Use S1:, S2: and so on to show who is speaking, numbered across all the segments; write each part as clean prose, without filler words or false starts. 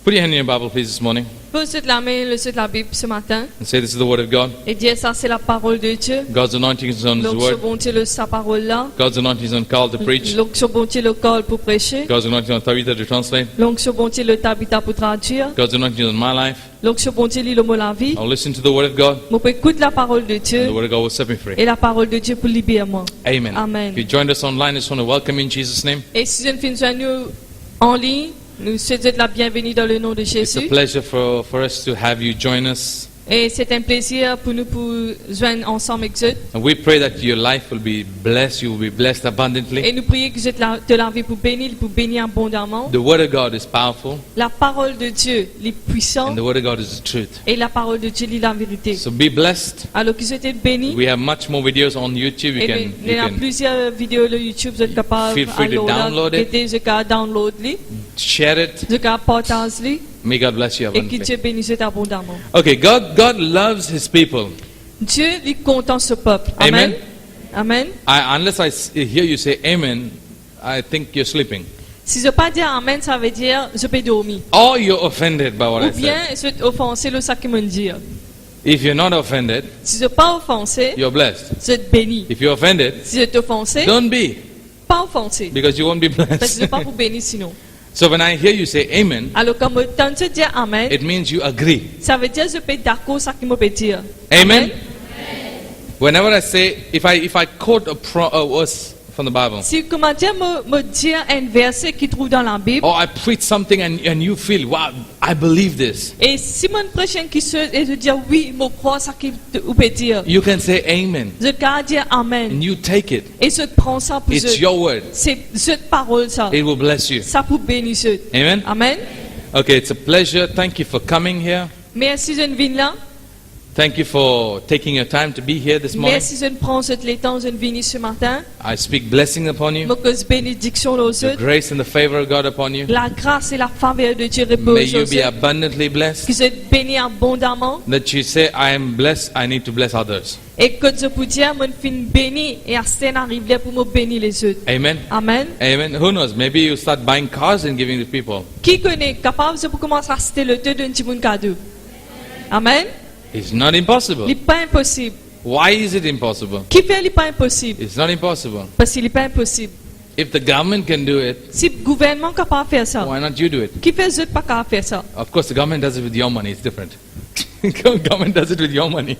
S1: Put your hand in your Bible, please, this morning,
S2: Pose la main sur la Bible ce matin
S1: and say, "This is the Word of God.
S2: et dire ça c'est la parole de Dieu.
S1: God's anointing is on His
S2: Donc ce
S1: Word.
S2: bon Dieu le sa parole là.
S1: God's anointing is on Carl to preach.
S2: Donc ce bon Dieu le call pour prêcher.
S1: God's anointing is on Tabitha to translate.
S2: Donc ce bon Dieu le tabita pour traduire.
S1: God's anointing is on my life.
S2: Donc ce bon Dieu lit le mot la vie.
S1: I'll listen to the Word of God.
S2: Moi peux écouter la parole de
S1: And the
S2: Dieu
S1: Word of God will set me free."
S2: et la parole de Dieu pour libérer moi.
S1: Amen.
S2: Amen.
S1: If you joined us online, I just want to welcome you in Jesus' name.
S2: Et si je ne finis nous en ligne, nous souhaitons la bienvenue dans le nom de
S1: It's a
S2: Jésus.
S1: pleasure for us to have you join us.
S2: Et c'est un plaisir pour nous pour joindre ensemble avec eux.
S1: And we pray that your life will be blessed. You will be blessed abundantly.
S2: Et nous prions que te la vie pour bénir abondamment.
S1: The Word of God is powerful,
S2: La parole de Dieu est puissante
S1: and the Word of God is the truth.
S2: et la parole de Dieu est la vérité.
S1: So be blessed.
S2: Alors que vous êtes bénis.
S1: We have much more videos on YouTube.
S2: Il y a plusieurs vidéos sur YouTube, vous êtes capable
S1: Feel free to download it.
S2: de download,
S1: share it.
S2: de partager
S1: May God bless you
S2: et que
S1: abundantly.
S2: Dieu bénisse abondamment.
S1: Okay, God loves His people.
S2: Dieu est content ce peuple.
S1: Amen.
S2: Amen.
S1: Unless I hear you say Amen, I think you're sleeping.
S2: Si je ne pas dire Amen, ça veut dire je peux dormir.
S1: Or you're offended by what
S2: Ou
S1: I
S2: bien
S1: said.
S2: je suis offensé le ça qui me dit.
S1: If you're not offended,
S2: Si je ne suis pas offensé,
S1: you're blessed.
S2: je suis béni.
S1: If you're offended,
S2: Si je suis offensé,
S1: don't be,
S2: pas offensé.
S1: because you won't be
S2: Parce que je ne
S1: blessed.
S2: suis pas pour bénir sinon.
S1: So when I hear you say Amen,
S2: Alors quand je t'entends dire Amen,
S1: it means you agree.
S2: ça veut dire je peux être d'accord ça qui me peut dire.
S1: Amen. Whenever I say, if I quote a verse from the Bible,
S2: Si comment dire me dire un verset qui trouve dans la Bible,
S1: or I preach something and you feel, wow, I believe this,
S2: et si mon prochain qui se et je dis oui, je crois ça qui peut dire.
S1: you can say Amen,
S2: Je peux dire Amen.
S1: and you take it.
S2: Et je prends ça pour
S1: It's
S2: je.
S1: your word.
S2: C'est cette parole ça.
S1: It will bless you.
S2: Ça pour bénir ceux.
S1: Amen.
S2: Amen.
S1: Okay, it's a pleasure. Thank you for coming here.
S2: Merci je viens là.
S1: Thank you for taking your time to be here this morning.
S2: Merci je prends ce temps je viens ce matin.
S1: I speak blessing upon you,
S2: Me cause bénédiction aux
S1: the
S2: autres.
S1: grace and the favor of God upon you.
S2: La grâce et la faveur de Dieu
S1: May
S2: reposent
S1: you
S2: aux
S1: be
S2: autres.
S1: abundantly
S2: Que
S1: blessed.
S2: vous êtes bénis abondamment.
S1: That you say, I am blessed, I need to bless others.
S2: Et que je peux dire, mon fin béni et à ce arrive là pour me bénir les autres.
S1: Amen.
S2: Amen.
S1: Amen. Who knows? Maybe you start buying cars and giving to people.
S2: Qui connaît capable de commencer à acheter le temps d'un petit monde cadeau. Amen.
S1: It's not impossible.
S2: Il n'est pas impossible.
S1: Why is it impossible?
S2: Qui fait il pas impossible?
S1: It's not impossible.
S2: Parce qu'il n'est pas impossible.
S1: If the government can do it,
S2: Si le gouvernement est capable de faire ça,
S1: why not you do it?
S2: qui fait les autres pas capable de faire ça?
S1: Of course, the government does it with your money. It's different. Government does it with your money.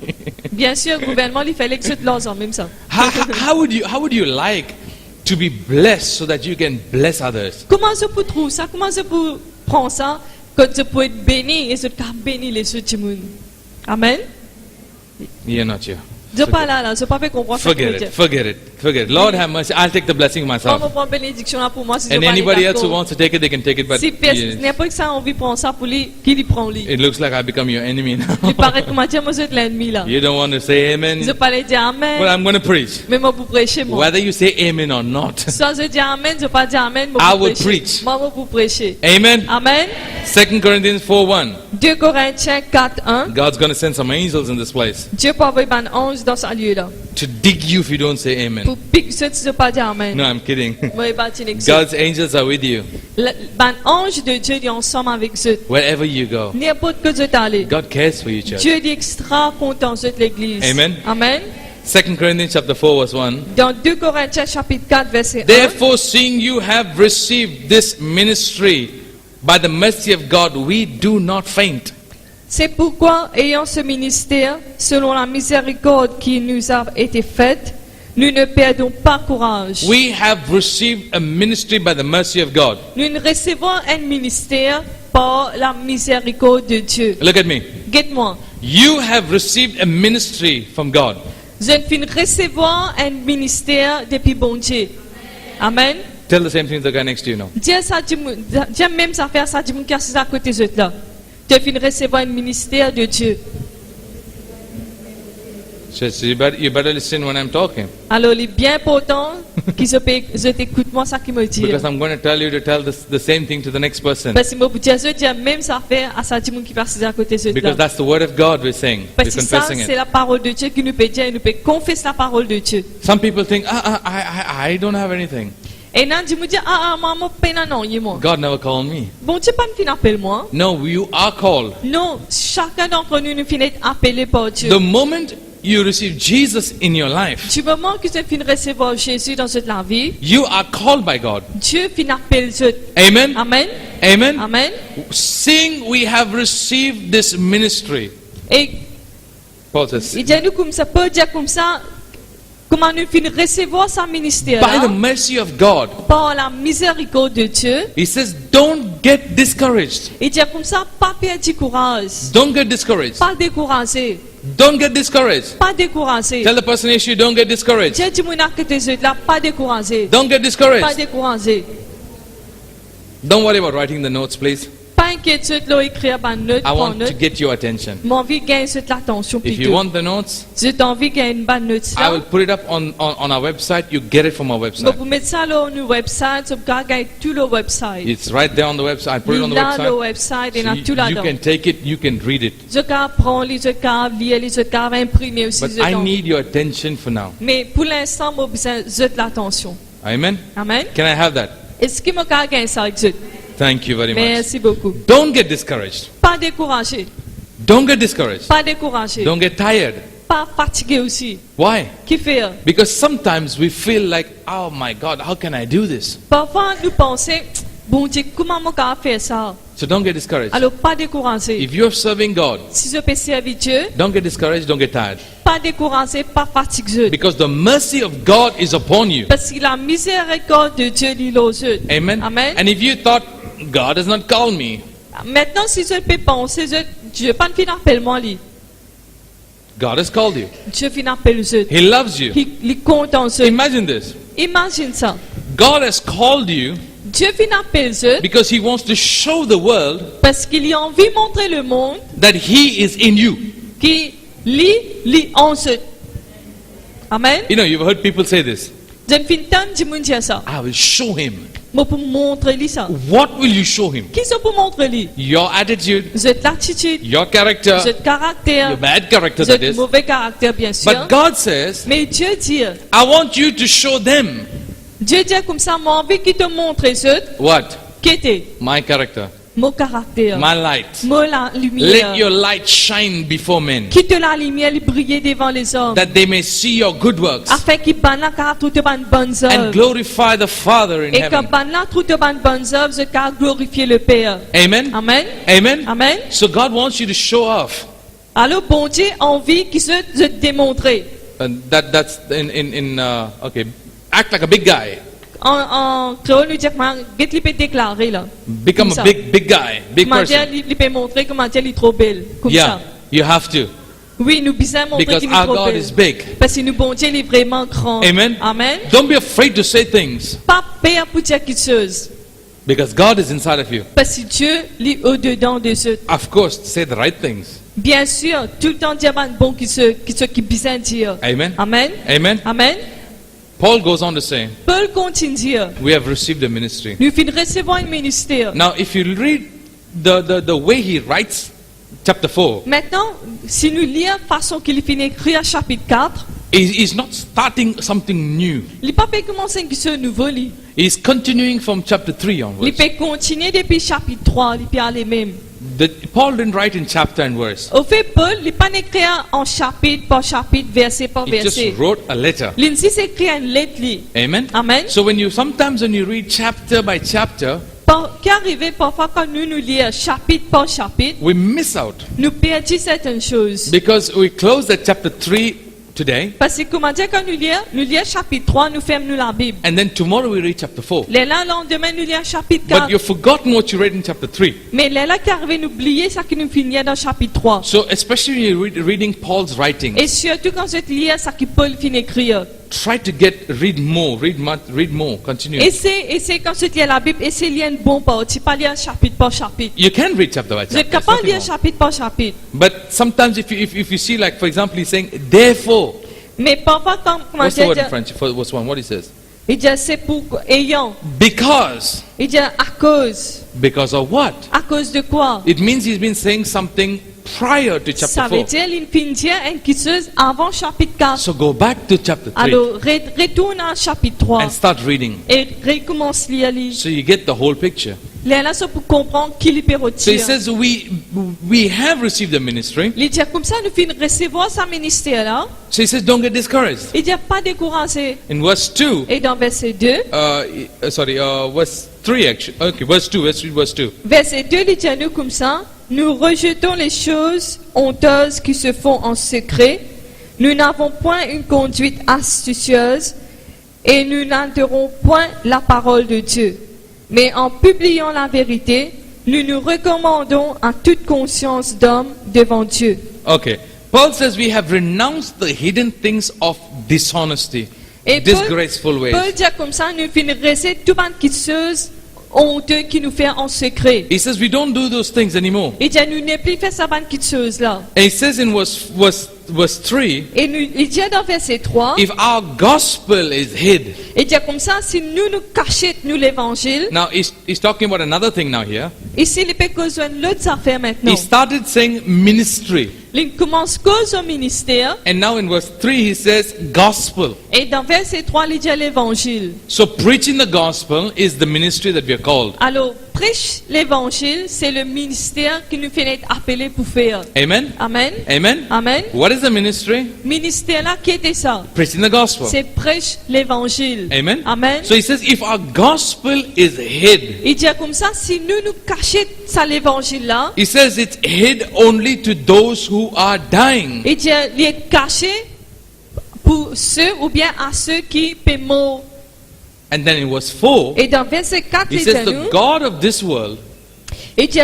S2: Bien sûr, le gouvernement il fait les autres l'argent, même ça.
S1: How would you like to be blessed so that you can bless others?
S2: Comment je peux trouver ça? Comment je peux prendre ça? Que je peux être béni et je peux bénir les autres du monde. Amen.
S1: You're not you.
S2: Je ne pas là, je ne pas fait comprendre ça.
S1: Forget it. Lord have mercy. I'll take the blessing
S2: On
S1: myself.
S2: va prendre bénédiction là pour moi. Si je
S1: And
S2: pas
S1: anybody else
S2: d'accord.
S1: who wants to take it, they can take it. But
S2: Si n'importe qui a envie de prendre ça pour lui, qui lui prend lui.
S1: it looks like I become your enemy now.
S2: Il paraît que moi, moi, je suis l'ennemi là.
S1: You don't want to say
S2: Je
S1: amen.
S2: parlais dire Amen.
S1: Well, I'm going to preach.
S2: Mais moi, pour prêcher, moi.
S1: Whether you say amen or not.
S2: Soit je dis Amen, je pas dire Amen, moi,
S1: I
S2: pour
S1: will
S2: prêcher.
S1: preach.
S2: Moi, pour prêcher.
S1: Amen.
S2: Amen.
S1: 2 Corinthians 4:1.
S2: 2 Corinthiens 4:1.
S1: God's going to send some angels in this place
S2: Dieu peut envoyer un ange dans ce lieu là.
S1: to dig you if you don't say amen.
S2: Pour piquer ceux qui ne pas dire Amen.
S1: No, I'm kidding.
S2: Moi, il va dire exemple.
S1: God's angels are with you
S2: Un ange de Dieu est ensemble avec eux.
S1: wherever you go.
S2: N'importe que Dieu t'allais.
S1: God cares for you, church.
S2: Dieu est extra content de l'église.
S1: Amen.
S2: Amen.
S1: 2 Corinthians chapter 4 verse 1.
S2: Dans 2 Corinthiens chapitre 4 verset 1.
S1: Therefore, seeing you have received this ministry by the mercy of God, we do not faint.
S2: C'est pourquoi, ayant ce ministère, selon la miséricorde qui nous a été faite, nous ne perdons pas courage.
S1: We have received a ministry by the mercy of God.
S2: Nous recevons un ministère par la miséricorde de Dieu.
S1: Look at me.
S2: Guette-moi.
S1: You have received a ministry from God.
S2: Je viens recevoir un ministère depuis bon Dieu. Amen.
S1: Tell the same thing to the guy next to you now.
S2: Dieu ça dit même ça faire ça dit mon qui est à côté de là. Tu viens recevoir un ministère de Dieu.
S1: So you better listen when I'm talking.
S2: Alors il est bien important que je t'écoute moi ça qui me dit.
S1: Because I'm going to tell you to tell the same thing to the next person.
S2: Parce que je dis même ça faire à ça dit mon qui passe à côté de
S1: Because
S2: là.
S1: that's the word of God we're saying. We're
S2: Parce que ça
S1: confessing
S2: c'est
S1: it.
S2: la parole de Dieu qui nous peut dire, nous peut confesser la parole de Dieu.
S1: Some people think, I don't have anything.
S2: Et nan dit me dit maman peine non y moi.
S1: God never called me.
S2: Bon Dieu pas nous fin appelle moi.
S1: No, you are called.
S2: Non, chacun d'entre nous nous finit appelé par Dieu.
S1: The moment you receive Jesus in your life,
S2: Du moment que tu fin recevoir Jésus dans cette la vie,
S1: you are called by God.
S2: Dieu fin appelle Dieu.
S1: Amen.
S2: Amen.
S1: Amen.
S2: Amen.
S1: Seeing we have received this ministry,
S2: Et
S1: Paul says,
S2: il dit nous comme ça peut dire comme ça comment nous fin recevoir sa ministère
S1: by the
S2: là,
S1: mercy of God,
S2: par la miséricorde de Dieu.
S1: he says, don't get discouraged.
S2: Il dit comme ça pas perdre courage,
S1: Don't get discouraged.
S2: pas décourager,
S1: Don't get discouraged.
S2: pas décourager.
S1: Tell the person next to you, don't get discouraged.
S2: Dieu dit mon que tes yeux là pas décourager,
S1: Don't get
S2: pas
S1: discouraged.
S2: décourager.
S1: Don't worry about writing the notes, please.
S2: Pas inquiétude là écrire ban note
S1: I
S2: par
S1: want to
S2: note.
S1: get your attention.
S2: Mon envie gagne cette l'attention
S1: If you
S2: plutôt.
S1: want the notes,
S2: Je t'envie gagne une bonne note
S1: I will
S2: ça.
S1: put it up on our website. You get it from our
S2: Bon
S1: website.
S2: pour mettre ça là sur website, tu peux gagner tout le website.
S1: It's right there on the website. I put it on the
S2: Là le
S1: website.
S2: website et
S1: So
S2: là tout
S1: you
S2: là-dedans.
S1: can take it, you can read it.
S2: Je peux prendre, je peux lire, je peux imprimer aussi.
S1: But
S2: je
S1: I
S2: t'en-
S1: need your attention for now.
S2: Mais pour l'instant, moi besoin de l'attention.
S1: Amen.
S2: Amen.
S1: Can I have that?
S2: Est-ce que moi gagner ça avec Dieu?
S1: Thank you very much.
S2: Merci beaucoup.
S1: Don't get discouraged.
S2: Pas découragé,
S1: Don't get discouraged.
S2: pas découragé,
S1: Don't get tired.
S2: pas fatigué aussi.
S1: Why?
S2: Qui fait?
S1: Because sometimes we feel like, oh my God, how can I do this?
S2: Parfois nous pensons, bon Dieu, comment moi peux faire ça?
S1: So don't get discouraged.
S2: Alors pas découragé.
S1: If you're serving God,
S2: Si je peux servir Dieu,
S1: don't get discouraged, don't get tired.
S2: pas découragé, pas fatigué.
S1: Because the mercy of God is upon you.
S2: Parce que la miséricorde de Dieu est aux yeux.
S1: Amen.
S2: Amen.
S1: And if you thought, God has not called me,
S2: Maintenant, si je peux penser, Dieu pas fin appelle moi lui.
S1: God has called you.
S2: Dieu fin appelle Dieu.
S1: He loves you.
S2: Il compte en Dieu.
S1: Imagine this.
S2: Imagine ça.
S1: God has called you
S2: Dieu fin appelle Dieu
S1: because He wants to show the world
S2: parce qu'il a envie de montrer le monde
S1: that He is in you.
S2: qui lit en Dieu. Amen.
S1: You know, you've heard people say this.
S2: Je ne fin tant de monde dire ça.
S1: I will show Him.
S2: Moi pour montrer lui ça.
S1: What will you show Him?
S2: Qui sont pour montrer lui?
S1: Your attitude,
S2: Cette l'attitude,
S1: your character,
S2: cette caractère,
S1: your bad character that
S2: cette
S1: is.
S2: mauvais caractère bien sûr.
S1: But God says,
S2: Mais Dieu dit,
S1: I want you to show them
S2: Dieu dit comme ça, moi envie qu'il te montre ce
S1: what?
S2: qui était
S1: My character,
S2: mon caractère,
S1: my light.
S2: moi la
S1: Let
S2: lumière,
S1: your light shine before men,
S2: qui te la lumière briller devant les hommes,
S1: that they may see your good works
S2: afin qu'il ban la car tout ban bonnes
S1: and
S2: œuvres.
S1: glorify the Father in
S2: Et que
S1: heaven.
S2: ban la tout ban bonnes œuvres, je car glorifier le Père.
S1: Amen.
S2: Amen.
S1: Amen.
S2: Amen.
S1: So God wants you to show off.
S2: Alors bon Dieu envie qu'il se démontrer.
S1: And that's in okay. Act like a big guy.
S2: En créole, nous dit comment il peut déclarer là.
S1: Become
S2: Comme
S1: a
S2: ça.
S1: big guy, big
S2: Comment dire,
S1: person.
S2: il peut montrer comment dire il est trop belle. Comme
S1: Yeah,
S2: ça.
S1: you have to.
S2: Oui, nous besoin montrer
S1: Because
S2: qu'il est
S1: our
S2: trop
S1: God
S2: belle.
S1: is big.
S2: Parce que nous bon Dieu il est vraiment grand.
S1: Amen.
S2: Amen.
S1: Don't be afraid to say things
S2: Pas peur pour dire quelque chose.
S1: because God is inside of you.
S2: Parce que Dieu est au-dedans de ce.
S1: Of course, say the right things.
S2: Bien sûr, tout le temps dire bon qui besoin dire.
S1: Amen.
S2: Amen.
S1: Amen.
S2: Amen.
S1: Paul goes on to say,
S2: Paul continue dire,
S1: we have received a ministry.
S2: nous finissons recevoir un ministère.
S1: Now, if you read the way he writes chapter 4,
S2: Maintenant, si nous lisons la façon qu'il finit écrire chapitre 4,
S1: he's not starting something new.
S2: il ne peut pas commencer avec ce nouveau livre.
S1: He's continuing from chapter 3
S2: Il
S1: onwards.
S2: peut continuer depuis chapitre 3, il peut aller même.
S1: Paul didn't write in chapter and verse.
S2: Au fait, Paul, il n'a pas écrit en chapitre par chapitre, verset par
S1: He
S2: verset.
S1: just wrote a letter.
S2: Il a écrit une lettre.
S1: Amen.
S2: Amen.
S1: So sometimes when you read chapter by chapter,
S2: Qui arrive parfois quand nous lisons chapitre par chapitre,
S1: we miss out
S2: nous perdons certaines choses.
S1: because we closed at chapter 3 today,
S2: Parce que comment dire, quand nous lisons chapitre 3, nous fermons la Bible.
S1: and then tomorrow we read chapter 4.
S2: Les là, lendemain, nous lisons chapitre
S1: But
S2: 4.
S1: you've forgotten what you read in chapter 3.
S2: Mais les là qui arrivent, nous oublions ça que nous finissons dans chapitre 3.
S1: So especially when you're reading Paul's writing,
S2: Et surtout quand je lis ça que Paul finit d'écrire.
S1: try to read more, continue.
S2: Essayez quand je lis la Bible, essayez de lire une bonne partie, pas lire chapitre par chapitre.
S1: You can read chapter by
S2: Vous êtes
S1: chapter. there's
S2: capable de
S1: nothing
S2: lire
S1: wrong.
S2: chapitre par chapitre.
S1: But sometimes if you see, like for example, he's saying, therefore,
S2: Mais parfois quand comment
S1: what's the word in
S2: dire,
S1: French for verse 1? What he says?
S2: il dit c'est pour ayant.
S1: Because.
S2: Il dit à cause.
S1: Because of what?
S2: À cause de quoi?
S1: It means he's been saying something prior to
S2: Ça
S1: chapter
S2: veut
S1: 4.
S2: dire qu'il finit dire une chose avant chapitre 4.
S1: So go back to chapter 3
S2: Alors, retourne à chapitre 3
S1: and start reading.
S2: et recommence lire.
S1: So you get the whole picture.
S2: Là, c'est pour comprendre qui il peut
S1: So he
S2: retirer.
S1: says we have received the ministry.
S2: Il dit comme ça, nous finissons recevoir sa ministère là.
S1: So he says don't get discouraged.
S2: Il dit pas découragé.
S1: In verse 2,
S2: Et dans verset 2,
S1: verse 3 actually. Okay, verse 2, let's read verse 2.
S2: verset 2, il dit à nous comme ça, nous rejetons les choses honteuses qui se font en secret. Nous n'avons point une conduite astucieuse et nous n'altérons point la parole de Dieu. Mais en publiant la vérité, nous nous recommandons à toute conscience d'homme devant Dieu.
S1: Okay. Paul says we have renounced the hidden things of dishonesty,
S2: Et
S1: disgraceful ways.
S2: Paul dit comme ça, nous finissons tout les choses honteuses qui nous fait en secret.
S1: He says we don't do those things anymore.
S2: Il dit nous ne plus faire ça les choses là.
S1: And he says in verse 3,
S2: Et il dit dans verset 3,
S1: if our gospel is hid.
S2: il dit comme ça, si nous cachons nous l'évangile,
S1: Now he's talking about another thing now here.
S2: ici il peut causer une autre affaire maintenant.
S1: He started saying ministry.
S2: Il commence cause au ministère,
S1: And now in verse 3 he says gospel.
S2: et dans verset 3, il dit l'évangile.
S1: So preaching the gospel is the ministry that we are called.
S2: Alors, prêche l'évangile, c'est le ministère qui nous fait être appelé pour faire.
S1: Amen?
S2: Amen.
S1: Amen?
S2: Amen.
S1: What is the ministry?
S2: Ministère là, qui était ça?
S1: Preaching the gospel.
S2: C'est prêche l'évangile.
S1: Amen?
S2: Amen.
S1: So he says if our gospel is hid,
S2: Il dit comme ça, si nous cachons ça l'évangile là,
S1: he says it's hid only to those who are dying.
S2: il dit il est caché pour ceux ou bien à ceux qui peuvent mourir.
S1: And then in verse 4,
S2: Et dans verset 4,
S1: he
S2: il dit
S1: says the God of this world
S2: il dit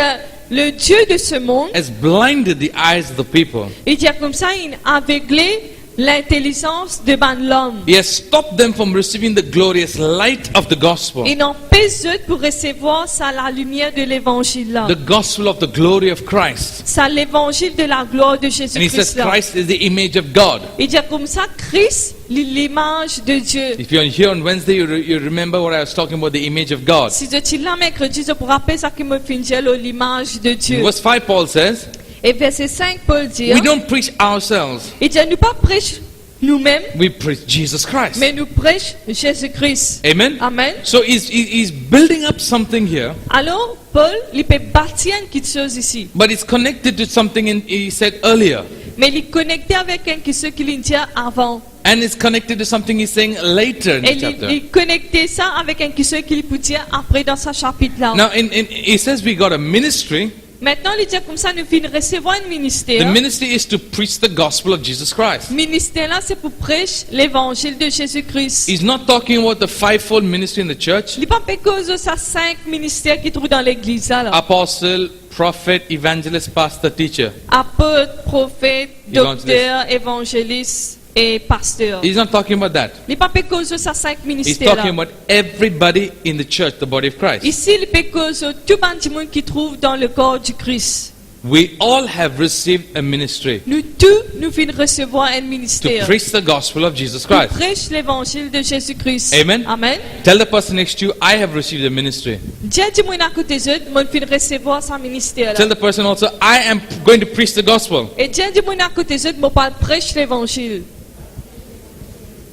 S2: le Dieu de ce monde,
S1: has blinded the eyes of the people.
S2: il dit comme ça, il a aveuglé l'intelligence de l'homme.
S1: He has stopped them from receiving the glorious light of the gospel.
S2: Il n'empêche eux pour recevoir ça la lumière de l'évangile là.
S1: The gospel of the glory of Christ.
S2: Ça l'évangile de la gloire de
S1: And he says
S2: Jésus-Christ là.
S1: Christ is the image of God.
S2: Il dit comme ça, Christ, l'image de Dieu.
S1: If you're here on Wednesday, you remember what I was talking about, the image of God.
S2: Si je suis là mercredi, je pourrais rappeler ça qui me finit l'image de
S1: In
S2: Dieu.
S1: verse 5, Paul says,
S2: Et verset 5, Paul dit,
S1: we don't preach ourselves,
S2: il dit, nous pas prêche nous-mêmes,
S1: we preach Jesus Christ.
S2: mais nous prêche Jésus-Christ.
S1: Amen?
S2: Amen.
S1: So he's building up something here,
S2: Alors, Paul, il peut bâtir quelque chose ici.
S1: but it's connected to something he said earlier.
S2: Mais il est connecté avec quelque chose qu'il dit avant.
S1: And it's connected to something he's saying later in
S2: Et
S1: the chapter.
S2: il connecté ça avec quelque chose qu'il peut dire après dans ce chapitre-là.
S1: Now, he says we got a ministry.
S2: Maintenant, il dit comme ça, nous finissons recevoir un
S1: The
S2: ministère.
S1: ministry is to preach the gospel of Jesus Christ.
S2: Ministère là, c'est pour prêcher l'évangile de Jésus-Christ.
S1: He's not talking about the fivefold ministry in the church.
S2: Il n'est pas cause de ça 5 ministères qui trouvent dans l'église là.
S1: Apostle, prophet, evangelist, pastor, teacher.
S2: Apôtre, prophète,
S1: Évangéliste.
S2: docteur, évangéliste et pasteur.
S1: He's not talking about that.
S2: Il n'est pas cause de ça 5
S1: He's
S2: ministères
S1: talking
S2: là.
S1: about everybody in the church, the body of Christ.
S2: Ici, il est cause de tout le monde qui trouve dans le corps du Christ.
S1: We all have received a ministry
S2: Nous tous, nous venons recevoir un
S1: to
S2: ministère.
S1: preach the gospel of Jesus
S2: Pour
S1: Christ.
S2: prêcher l'évangile de Jésus-Christ.
S1: Amen.
S2: Amen.
S1: Tell the person next to you, I have received a ministry.
S2: Dis à moi à côté de eux, moi je viens recevoir sa ministère
S1: Tell
S2: là.
S1: the person also, I am going to preach the gospel.
S2: Et dis à moi à côté de eux, moi pas prêcher l'évangile.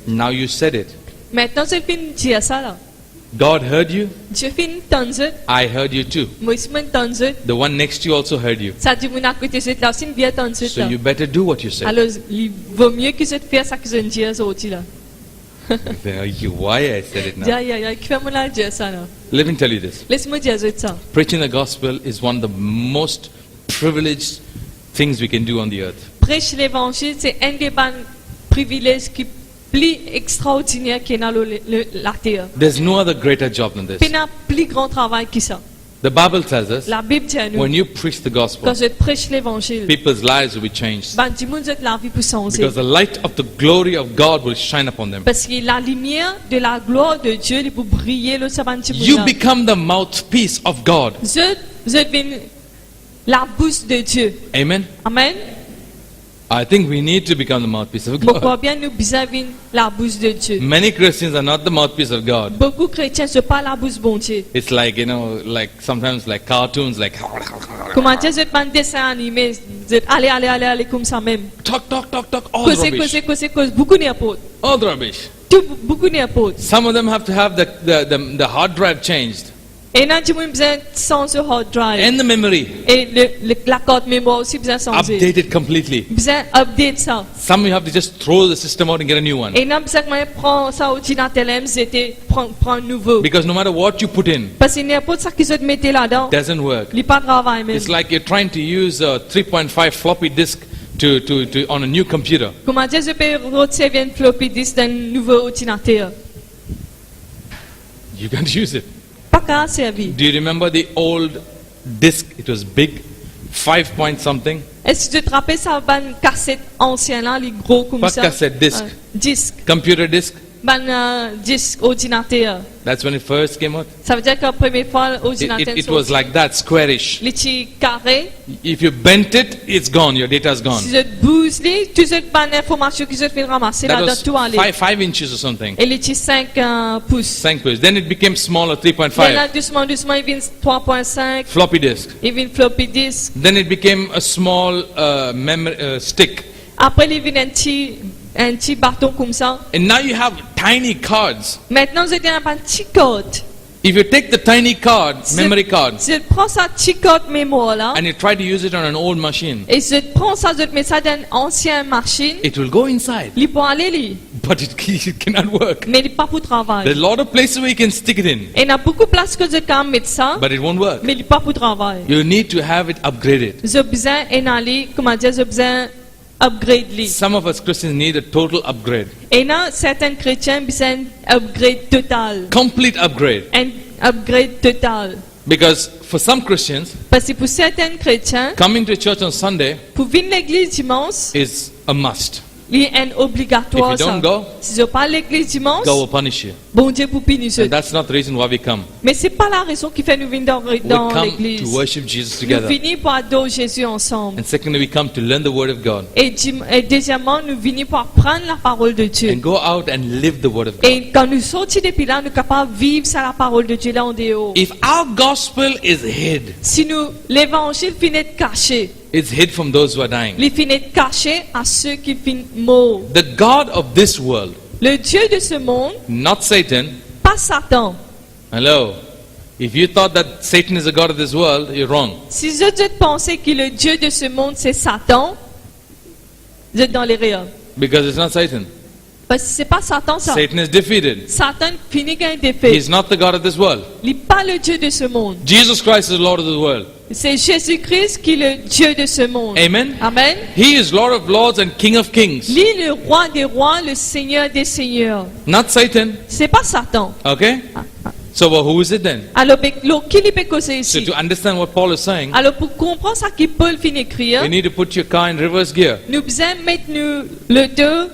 S1: Now you said it.
S2: Maintenant, je viens dire ça là.
S1: God heard you.
S2: Je viens t'entendre.
S1: I heard you too.
S2: Moi aussi m'entendre.
S1: The one next to you also heard you.
S2: Ça dit moi à côté de eux là aussi bien t'entendre
S1: So
S2: là.
S1: you better do what you said.
S2: Alors, il vaut mieux que je te fasse ça que je ne dis ça aussi là.
S1: Why I said it
S2: Dis
S1: now?
S2: aïe aïe aïe, qui fait mon dire ça là.
S1: Let me tell you this.
S2: Laisse-moi dire ça.
S1: Preaching the gospel is one of the most privileged things we can do on the earth.
S2: Prêcher l'évangile, c'est un des privilèges qui plus extraordinaire qui est dans la terre.
S1: There's no other greater job than
S2: Il
S1: this.
S2: y a plus grand travail que ça.
S1: The Bible tells us
S2: La Bible dit à nous,
S1: when you preach the gospel,
S2: quand je prêche l'évangile,
S1: people's lives will be changed
S2: ben, du monde la vie pour changer.
S1: because the light of the glory of God will shine upon them.
S2: Parce que la lumière de la gloire de Dieu, il peut briller le sabbat du
S1: You
S2: monde.
S1: become the mouthpiece of God.
S2: Je deviens la bouche de Dieu.
S1: Amen.
S2: Amen.
S1: I think we need to become the mouthpiece of
S2: Beaucoup
S1: God.
S2: bien nous besoin la bouche de Dieu.
S1: Many Christians are not the mouthpiece of God.
S2: Beaucoup de chrétiens ne sont pas la bouche bon Dieu.
S1: It's like, like sometimes like cartoons, like
S2: Comment dire, je te dessin animé, Vous êtes allez comme ça même.
S1: Talk, all rubbish.
S2: Cause, beaucoup n'importe.
S1: All rubbish.
S2: Tout, beaucoup n'importe.
S1: Some of them have to have the hard drive changed
S2: Et là, tu as besoin de changer hard drive.
S1: and the memory
S2: Et la carte mémoire aussi besoin de changer.
S1: updated completely.
S2: Besoin update ça.
S1: Some you have to just throw the system out and get a new one.
S2: Et là, besoin que prend ça ordinateur, c'était prend un nouveau.
S1: Because no matter what you put in,
S2: Parce que n'importe ça qui se mette là-dedans,
S1: doesn't work.
S2: il pas travail même.
S1: It's like you're trying to use a 3.5 floppy disk to on a new computer.
S2: Comment dire, je peux retirer un floppy disk d'un nouveau ordinateur.
S1: You can't use it.
S2: Pas qu'à servir.
S1: Do you remember the old disk? It was big, 5 point something.
S2: Est-ce que tu te rappelles ça, une cassette ancienne là, les gros comme
S1: Pas
S2: ça?
S1: cassette, disque.
S2: Disque.
S1: Computer disk.
S2: Disque ordinateur.
S1: That's when it first came out.
S2: Ça veut dire que la première fois, l'ordinateur
S1: It was like that, squarish.
S2: les petits carrés.
S1: If you bent it, it's gone. Your data's gone.
S2: Si je bouge les, tu sais pas l'information que je fais ramasser
S1: That
S2: là-dedans
S1: was
S2: tout aller.
S1: 5 inches or something.
S2: Et les petits 5 pouces.
S1: 5 pouces. Then it became smaller,
S2: Et là,
S1: 3.5.
S2: doucement, il vient 3.5.
S1: Floppy disk.
S2: Il vient floppy disk.
S1: Then it became a small stick.
S2: Après, il vient un petit bâton comme ça.
S1: And now you have tiny cards.
S2: Maintenant, vous avez un petit code.
S1: If you take the tiny card, memory card,
S2: Si je prends sa petit code mémoire là,
S1: and you try to use it on an old machine,
S2: et je prends ça, je mets ça dans une ancienne machine,
S1: it will go inside.
S2: il peut aller là.
S1: But it cannot work.
S2: Mais il n'est pas pour travail.
S1: There's a lot of places where you can stick it in,
S2: Et il y a beaucoup de places que je peux mettre ça,
S1: but it won't work.
S2: mais il n'est pas pour travail.
S1: You need to have it upgraded.
S2: J'ai besoin d'aller, comment dire, j'ai besoin upgrade lui.
S1: Some of us Christians need a total upgrade.
S2: Et là, certains chrétiens besoin upgrade total.
S1: Complete upgrade.
S2: Un upgrade total.
S1: Because for some Christians,
S2: Parce que pour certains chrétiens,
S1: coming to church on Sunday
S2: pour venir à l'église dimanche,
S1: is a must.
S2: il est un obligatoire.
S1: If you don't
S2: ça.
S1: go,
S2: Si je parle à l'église dimanche,
S1: God will punish you.
S2: bon Dieu pour punir ceux.
S1: And that's not the reason why we come.
S2: Mais c'est pas la raison qui fait nous venir
S1: We
S2: dans
S1: come
S2: l'église.
S1: to worship Jesus
S2: Nous
S1: together.
S2: venons pour adorer Jésus ensemble.
S1: And secondly, we come to learn the Word of God
S2: Et deuxièmement, nous venons pour apprendre la parole de Dieu.
S1: and go out and live the Word of God.
S2: Et quand nous sortons depuis là, nous sommes capables de vivre ça la parole de Dieu là en dehors.
S1: If our gospel is hid,
S2: Si nous, l'évangile finit caché,
S1: it's hid from those who are dying.
S2: il finit caché à ceux qui finissent morts.
S1: The God of this world,
S2: Le Dieu de ce monde,
S1: not Satan.
S2: pas Satan.
S1: Hello. If you thought that Satan is the God of this world, you're wrong.
S2: Si je te pensais que le Dieu de ce monde c'est Satan, vous êtes dans l'erreur.
S1: Because it's not Satan.
S2: Parce que c'est pas Satan ça.
S1: Satan is defeated.
S2: Satan finit gagne des faits.
S1: He's not the God of this world.
S2: Il n'est pas le Dieu de ce monde.
S1: Jesus Christ is Lord of this world.
S2: C'est Jésus-Christ qui est le Dieu de ce monde.
S1: Amen.
S2: Amen.
S1: He is Lord of lords and King of kings.
S2: Lui, le roi des rois, le Seigneur des seigneurs.
S1: Not Satan.
S2: C'est pas Satan.
S1: Okay? So well, who is it then?
S2: Alors, qui est causer
S1: So
S2: ici?
S1: to understand what Paul is saying,
S2: Alors, pour comprendre ça que Paul finit écrire,
S1: you need to put your car in reverse gear.
S2: nous devons mettre le deux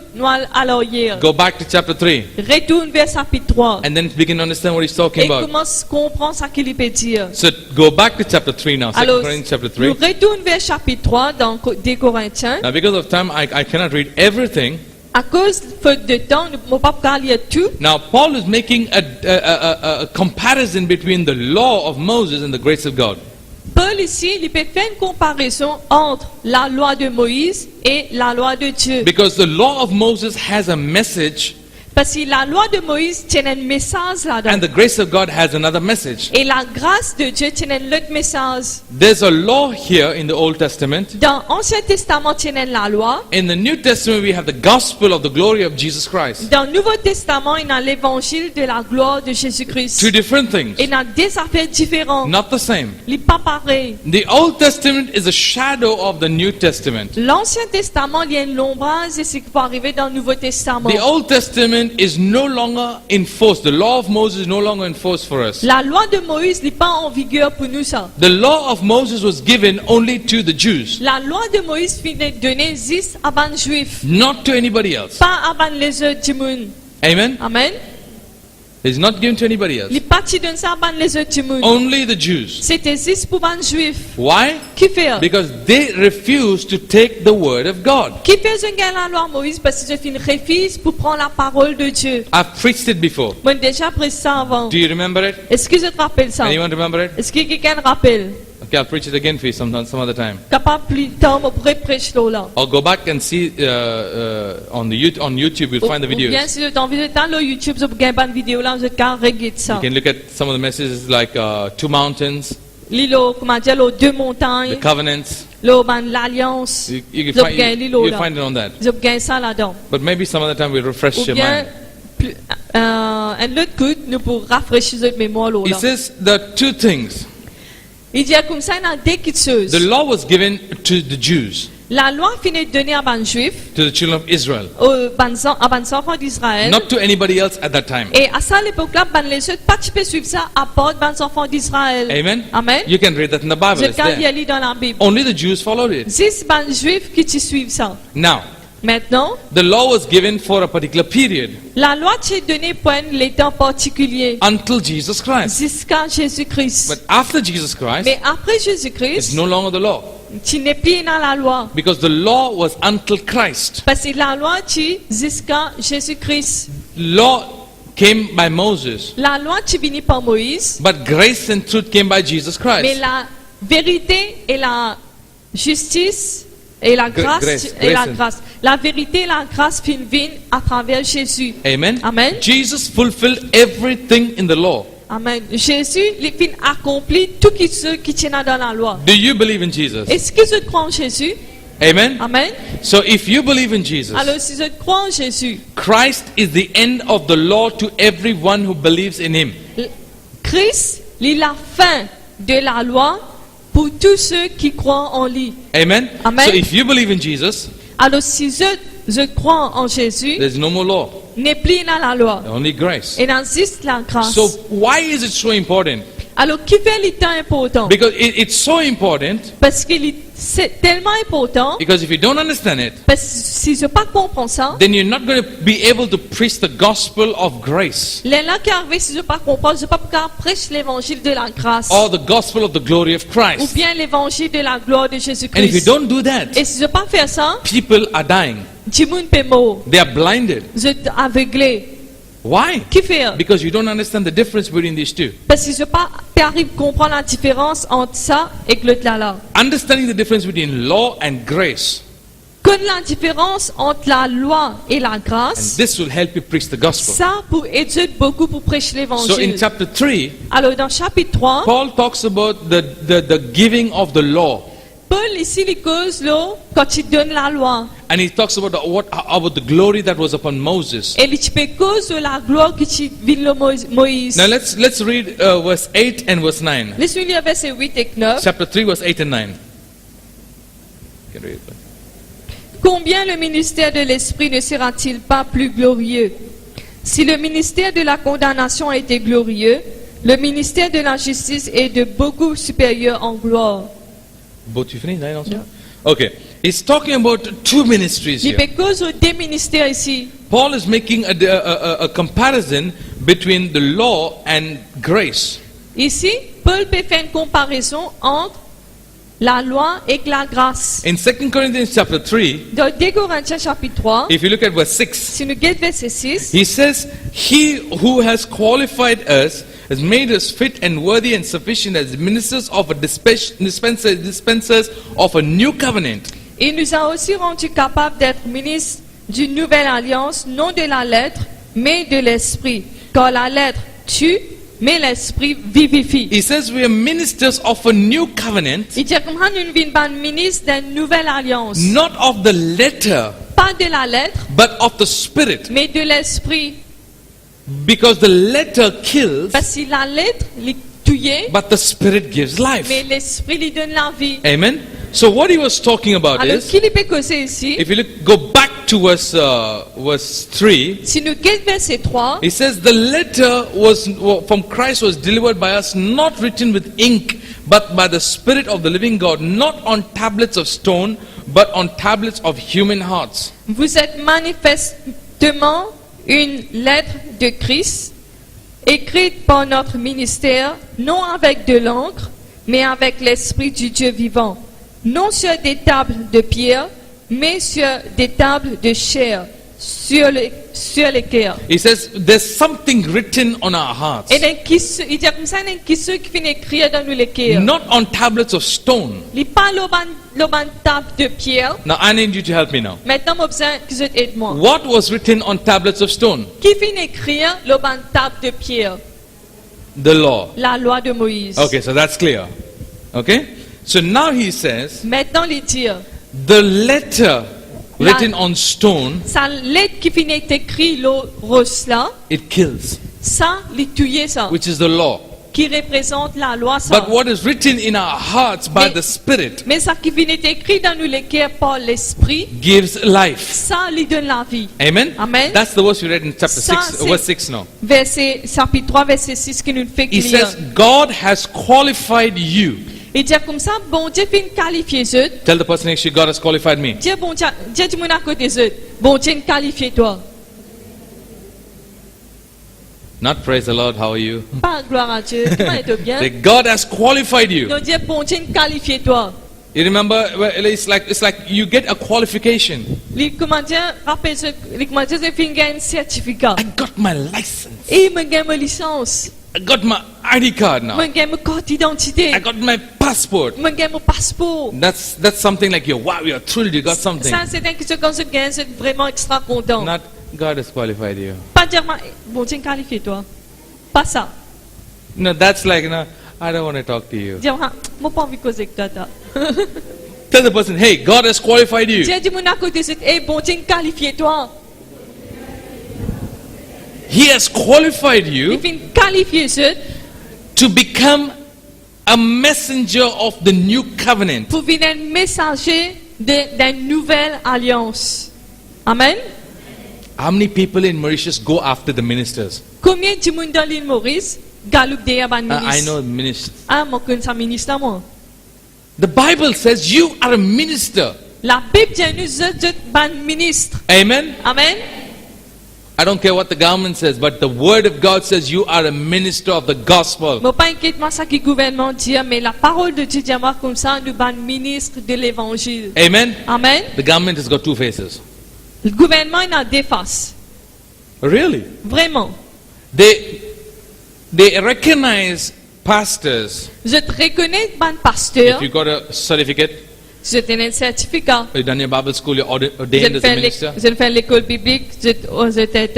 S2: à l'arrière.
S1: Go back to chapter 3
S2: Retourne vers chapitre 3.
S1: and then begin to understand what he's talking
S2: Et
S1: about.
S2: commence à comprendre ça qu'il peut dire.
S1: So go back to chapter 3 now. 2
S2: Alors,
S1: Corinthians chapter
S2: nous
S1: 3.
S2: retournons vers chapitre 3 dans des Corinthiens.
S1: Now because of time, I cannot read everything.
S2: À cause faute de temps, nous ne pouvons pas lire tout.
S1: Now Paul is making a comparison between the law of Moses and the grace of God.
S2: Paul ici, il peut faire une comparaison entre la loi de Moïse et la loi de Dieu.
S1: Because the law of Moses has a message
S2: Parce que la loi de Moïse tient un message
S1: and
S2: là-dedans.
S1: the grace of God has another message.
S2: Et la grâce de Dieu tient un autre message.
S1: There's a law here in the Old Testament.
S2: Dans l'Ancien Testament, tient la loi.
S1: In the New Testament, we have the gospel of the glory of Jesus Christ.
S2: Dans le Nouveau Testament, il y a l'évangile de la gloire de Jésus-Christ.
S1: Two different things,
S2: Et il y a des affaires différentes.
S1: not the same.
S2: Il n'est pas pareil.
S1: The Old Testament is a shadow of the New Testament.
S2: L'Ancien Testament, il y a une ombrage de ce qui va arriver dans le Nouveau Testament.
S1: The Old Testament is no longer enforced. The law of Moses is no longer enforced for us.
S2: La loi de Moïse n'est pas en vigueur pour nous ça.
S1: The law of Moses was given only to the Jews,
S2: La loi de Moïse finit donnée juste à les Juifs,
S1: not to anybody else.
S2: pas à les autres du monde.
S1: Amen?
S2: Amen.
S1: It's not given to anybody else.
S2: Les partis donnent ça à les autres du monde.
S1: Only the Jews.
S2: C'était juste pour les Juifs.
S1: Why?
S2: Qui fait?
S1: Because they refuse to take the word of God.
S2: Qui fait la loi de Moïse parce que je fais une refuse pour prendre la parole de Dieu.
S1: I've preached it before.
S2: Moi déjà pris ça avant.
S1: Do you remember it?
S2: Est-ce que je te rappelle ça?
S1: Anyone remember it?
S2: Est-ce que quelqu'un rappelle?
S1: Okay, I'll preach it again for you some other time.
S2: Capable plus tard, je pourrais prêcher là.
S1: Or go back and see on YouTube, you'll find the
S2: Ou bien
S1: videos.
S2: si vous avez temps sur YouTube, vous avez une vidéo là, vous êtes qu'à regarder ça.
S1: You can look at some of the messages like two mountains,
S2: Lilo, comment dire, les deux
S1: the
S2: montagnes,
S1: covenants.
S2: l'alliance.
S1: You
S2: Vous
S1: can
S2: avez
S1: find,
S2: Lilo
S1: you'll
S2: là.
S1: find it on that.
S2: Vous avez ça là-dedans.
S1: But maybe some other time we'll refresh
S2: Ou
S1: your
S2: bien,
S1: mind.
S2: un autre coup, nous pour rafraîchir notre mémoire
S1: He
S2: là.
S1: says there are two things.
S2: Il dit comme ça, il y a deux choses.
S1: The law was given to the Jews,
S2: La loi finit de donner à les Juifs,
S1: to the children of Israel,
S2: à les enfants d'Israël.
S1: not to anybody else at that time.
S2: Et à ça, l'époque-là, les autres pas de suivre ça à part les enfants d'Israël.
S1: Amen?
S2: Amen.
S1: You can read that in the Bible.
S2: Je
S1: It's
S2: quand il y a
S1: there.
S2: lu dans la Bible.
S1: Only the Jews followed it.
S2: C'est les Juifs qui te suivent ça.
S1: Now,
S2: Maintenant,
S1: the law was given for a particular period
S2: la loi t'est donnée pour un temps particulier,
S1: until Jesus Christ.
S2: jusqu'à Jésus-Christ.
S1: But after Jesus Christ,
S2: Mais après
S1: it's
S2: Jésus-Christ,
S1: no longer the law.
S2: tu n'es plus dans la loi.
S1: Because the law was until Christ.
S2: Parce que la loi t'est jusqu'à Jésus-Christ.
S1: Law came by Moses,
S2: La loi t'est venue par Moïse,
S1: but grace and truth came by Jesus
S2: mais
S1: Christ.
S2: la vérité et la justice et la grâce,
S1: grace,
S2: et la
S1: grace and-
S2: grâce. La vérité et la grâce viennent à travers Jésus.
S1: Amen?
S2: Amen.
S1: Jesus fulfilled everything in the law.
S2: Amen. Jésus, il vient accomplir tout ce qui tient dans la loi.
S1: Do you believe in Jesus?
S2: Est-ce que je crois en Jésus?
S1: Amen?
S2: Amen.
S1: So if you believe in Jesus,
S2: Alors, si je crois en Jésus,
S1: Christ is the end of the law to everyone who believes in him.
S2: Christ, il est la fin de la loi pour tous ceux qui croient en lui.
S1: Amen?
S2: Amen.
S1: So if you believe in Jesus,
S2: Alors, si je crois en Jésus,
S1: there's no more law,
S2: n'est plus dans la loi.
S1: only grace.
S2: Et dans juste la grâce.
S1: So why is it so important?
S2: Alors, qui fait le temps important?
S1: Because it's so important,
S2: Parce que c'est tellement important.
S1: because if you don't understand it,
S2: Parce que si je pas comprends ça,
S1: then you're not going to be able to preach the gospel of grace
S2: les là qui arrivent, si je pas comprends, je pas pouvoir prêcher l'évangile de la grâce.
S1: or the gospel of the glory of
S2: Ou
S1: Christ.
S2: bien l'évangile de la gloire de
S1: And if you
S2: Jésus-Christ.
S1: don't do that,
S2: Et si je pas faire ça,
S1: people are dying.
S2: du monde peut mourir.
S1: They are blinded.
S2: Je suis aveuglé.
S1: Why?
S2: Qui fait?
S1: Because you don't understand the difference between these two.
S2: Parce que je pas arrive à comprendre la différence entre ça et l'autre là.
S1: Understanding the difference between law and grace.
S2: Connaître la différence entre la loi et la
S1: And
S2: grâce,
S1: this will help you preach the gospel.
S2: ça pour aider beaucoup pour prêcher
S1: So in
S2: l'évangile.
S1: chapter 3,
S2: Alors dans chapitre 3,
S1: Paul talks about the giving of the law.
S2: Paul ici il cause là quand il donne la loi.
S1: And he talks about about the glory that was upon Moses.
S2: Et il peut cause de la gloire qui vient de Moïse.
S1: Now let's read verse 8 and verse 9.
S2: Laissez-nous lire versets 8 et 9.
S1: Chapter 3, verse 8 and 9. You can read it, please.
S2: Combien le ministère de l'Esprit ne sera-t-il pas plus glorieux? Si le ministère de la condamnation a été glorieux, le ministère de la justice est de beaucoup supérieur en gloire.
S1: Both you finished, right? Also? Okay. He's talking about two ministries
S2: Il
S1: here.
S2: peut cause des ministères ici.
S1: Paul is making a comparison between the law and grace.
S2: Ici, Paul peut faire une comparaison entre la loi et la grâce.
S1: In 2 Corinthians chapter 3,
S2: Dans 2 Corinthiens chapitre 3,
S1: if you look at verse 6,
S2: si nous regardons verset 6,
S1: he says, He who has qualified us has made us fit and worthy and sufficient as ministers of a dispensers of a new covenant.
S2: il nous a aussi rendus capables d'être ministres d'une nouvelle alliance, non de la lettre, mais de l'esprit. Car la lettre tue, mais l'esprit vivifie.
S1: He says we are ministers of a new covenant,
S2: Il dit comme nous sommes ministres d'une nouvelle alliance.
S1: not of the letter,
S2: Pas de la lettre,
S1: but of the spirit.
S2: mais de l'esprit.
S1: Because the letter kills,
S2: Parce que la lettre, elle tue,
S1: but the spirit gives life.
S2: mais l'esprit lui donne la vie.
S1: Amen. So what he was talking about
S2: Alors,
S1: is,
S2: qui lui peut causer ici?
S1: if you go back to verse 3,
S2: Si nous regardons verset 3,
S1: he says the letter from Christ was delivered by us, not written with ink, but by the Spirit of the living God, not on tablets of stone, but on tablets of human hearts.
S2: vous êtes manifestement une lettre de Christ, écrite par notre ministère, non avec de l'encre, mais avec l'Esprit du Dieu vivant, non sur des tables de pierre, mais sur des tables de chair, sur sur le cœur.
S1: He says, there's something written on our hearts.
S2: Et il dit comme ça, il y a qui ceux qui finissent écrire dans nous le cœur.
S1: Not on tablets of stone.
S2: Il pas l'oban table de pierre.
S1: Now, I need you to help me now.
S2: Maintenant, j'ai besoin que vous aidez-moi.
S1: What was written on tablets of stone?
S2: Qui finit écrire l'oban table de pierre?
S1: The law.
S2: La loi de Moïse.
S1: Okay, so that's clear. Okay? So now he says,
S2: Maintenant, il dit,
S1: the letter written on stone,
S2: sa lettre qui finit écrire le rose là,
S1: it kills,
S2: ça, il tue ça,
S1: which is the law.
S2: qui représente la loi ça.
S1: But what is written in our hearts by the Spirit
S2: Mais ça qui finit écrit dans nous le cœur par l'esprit,
S1: gives life.
S2: ça lui donne la vie.
S1: Amen?
S2: Amen.
S1: That's the verse we read in chapter
S2: Ça,
S1: 6,
S2: c'est-
S1: verse 6 now.
S2: Verset, chapitre 3, verset 6 qui nous fait
S1: He
S2: lire.
S1: says, God has qualified you.
S2: Il dit comme ça, bon Dieu finit qualifier eux.
S1: Tell the person next to you, God has qualified me.
S2: Dieu, bon Dieu, Dieu du monde à côté eux. Bon Dieu qualifié toi.
S1: Not praise the Lord, how are you?
S2: Pas gloire à Dieu. Comment est-ce bien?
S1: Say, God has qualified you.
S2: Non, Dieu, bon Dieu qualifié toi.
S1: You remember, well, it's like you get a qualification.
S2: Les commandants, rappelle-toi, les commandants, ils finissent un certificat.
S1: I got my license.
S2: Et ils me gagnent ma licence.
S1: I got my ID card now.
S2: Ils me gagnent ma carte d'identité.
S1: I got my passport.
S2: Ils me gagnent mon passeport.
S1: That's something like you're thrilled, you got something.
S2: Ça, c'est quelque chose comme ça, c'est vraiment extra content.
S1: Not God has qualified you.
S2: Pas dire, bon Dieu qualifié toi. Pas ça.
S1: No, that's like, I don't want to talk to you.
S2: Dire, moi pas envie de causer avec toi.
S1: Tell the person, hey, God has qualified you.
S2: Dieu dit, mon à côté, c'est, hey, bon Dieu qualifié toi.
S1: He has qualified
S2: Il
S1: you
S2: finit qualifier ceux
S1: to become a messenger of the new covenant.
S2: pour venir un messager d'une nouvelle alliance. Amen.
S1: How many people in Mauritius go after the ministers?
S2: Combien de monde dans l'île Maurice galoupe derrière un
S1: I
S2: ministre?
S1: know ministers.
S2: Ah, moi, je connais un ministre, moi.
S1: The Bible says you are a minister.
S2: La Bible dit nous êtes un ministre.
S1: Amen.
S2: Amen.
S1: I don't care what the government says, but the word of God says you are a minister of the gospel.
S2: Moi, pas inquiète moi ça que le gouvernement dit, mais la parole de Dieu dit à moi comme ça, nous sommes ministre de l'évangile.
S1: Amen.
S2: Amen.
S1: The government has got two faces.
S2: Le gouvernement il a deux faces.
S1: Really?
S2: Vraiment.
S1: They recognize pastors.
S2: Je te reconnais un pasteur.
S1: If you got a certificate,
S2: Je te donne un certificat.
S1: you done your Bible school, you're
S2: Je
S1: ordained as a minister.
S2: fais l'école biblique. Je t'ai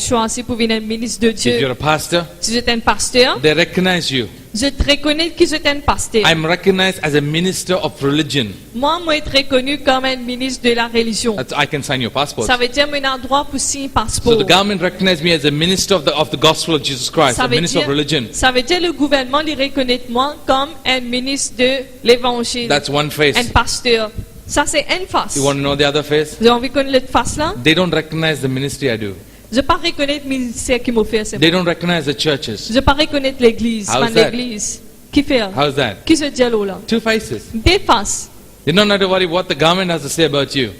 S2: choisi pour venir ministre de
S1: If you're
S2: Dieu.
S1: a pastor,
S2: Si je suis un pasteur,
S1: they recognize you.
S2: je te reconnais que je suis un pasteur.
S1: I'm recognized as a minister of religion.
S2: Moi, je suis reconnu comme un ministre de la religion.
S1: I can sign your passport.
S2: Ça veut dire que j'ai un droit pour signer un
S1: So
S2: passeport.
S1: the government recognized me as a minister of the gospel of Jesus Christ,
S2: Ça
S1: a
S2: veut
S1: minister of religion.
S2: dire le gouvernement les reconnaît moi comme un ministre de l'évangile,
S1: That's one
S2: un
S1: face.
S2: pasteur. Ça c'est une face.
S1: You want to know the other face?
S2: Vous avez envie de connaître l'autre face là?
S1: They don't recognize the ministry I do.
S2: Je ne pas reconnaître le ministère qui m'a fait.
S1: They don't recognize the churches.
S2: Je ne pas reconnaître l'église,
S1: How's
S2: pas
S1: that?
S2: l'église. Qui fait?
S1: How's that?
S2: Qui se dit là?
S1: Two faces.
S2: Des faces.
S1: You don't have to worry what the government has to say about you.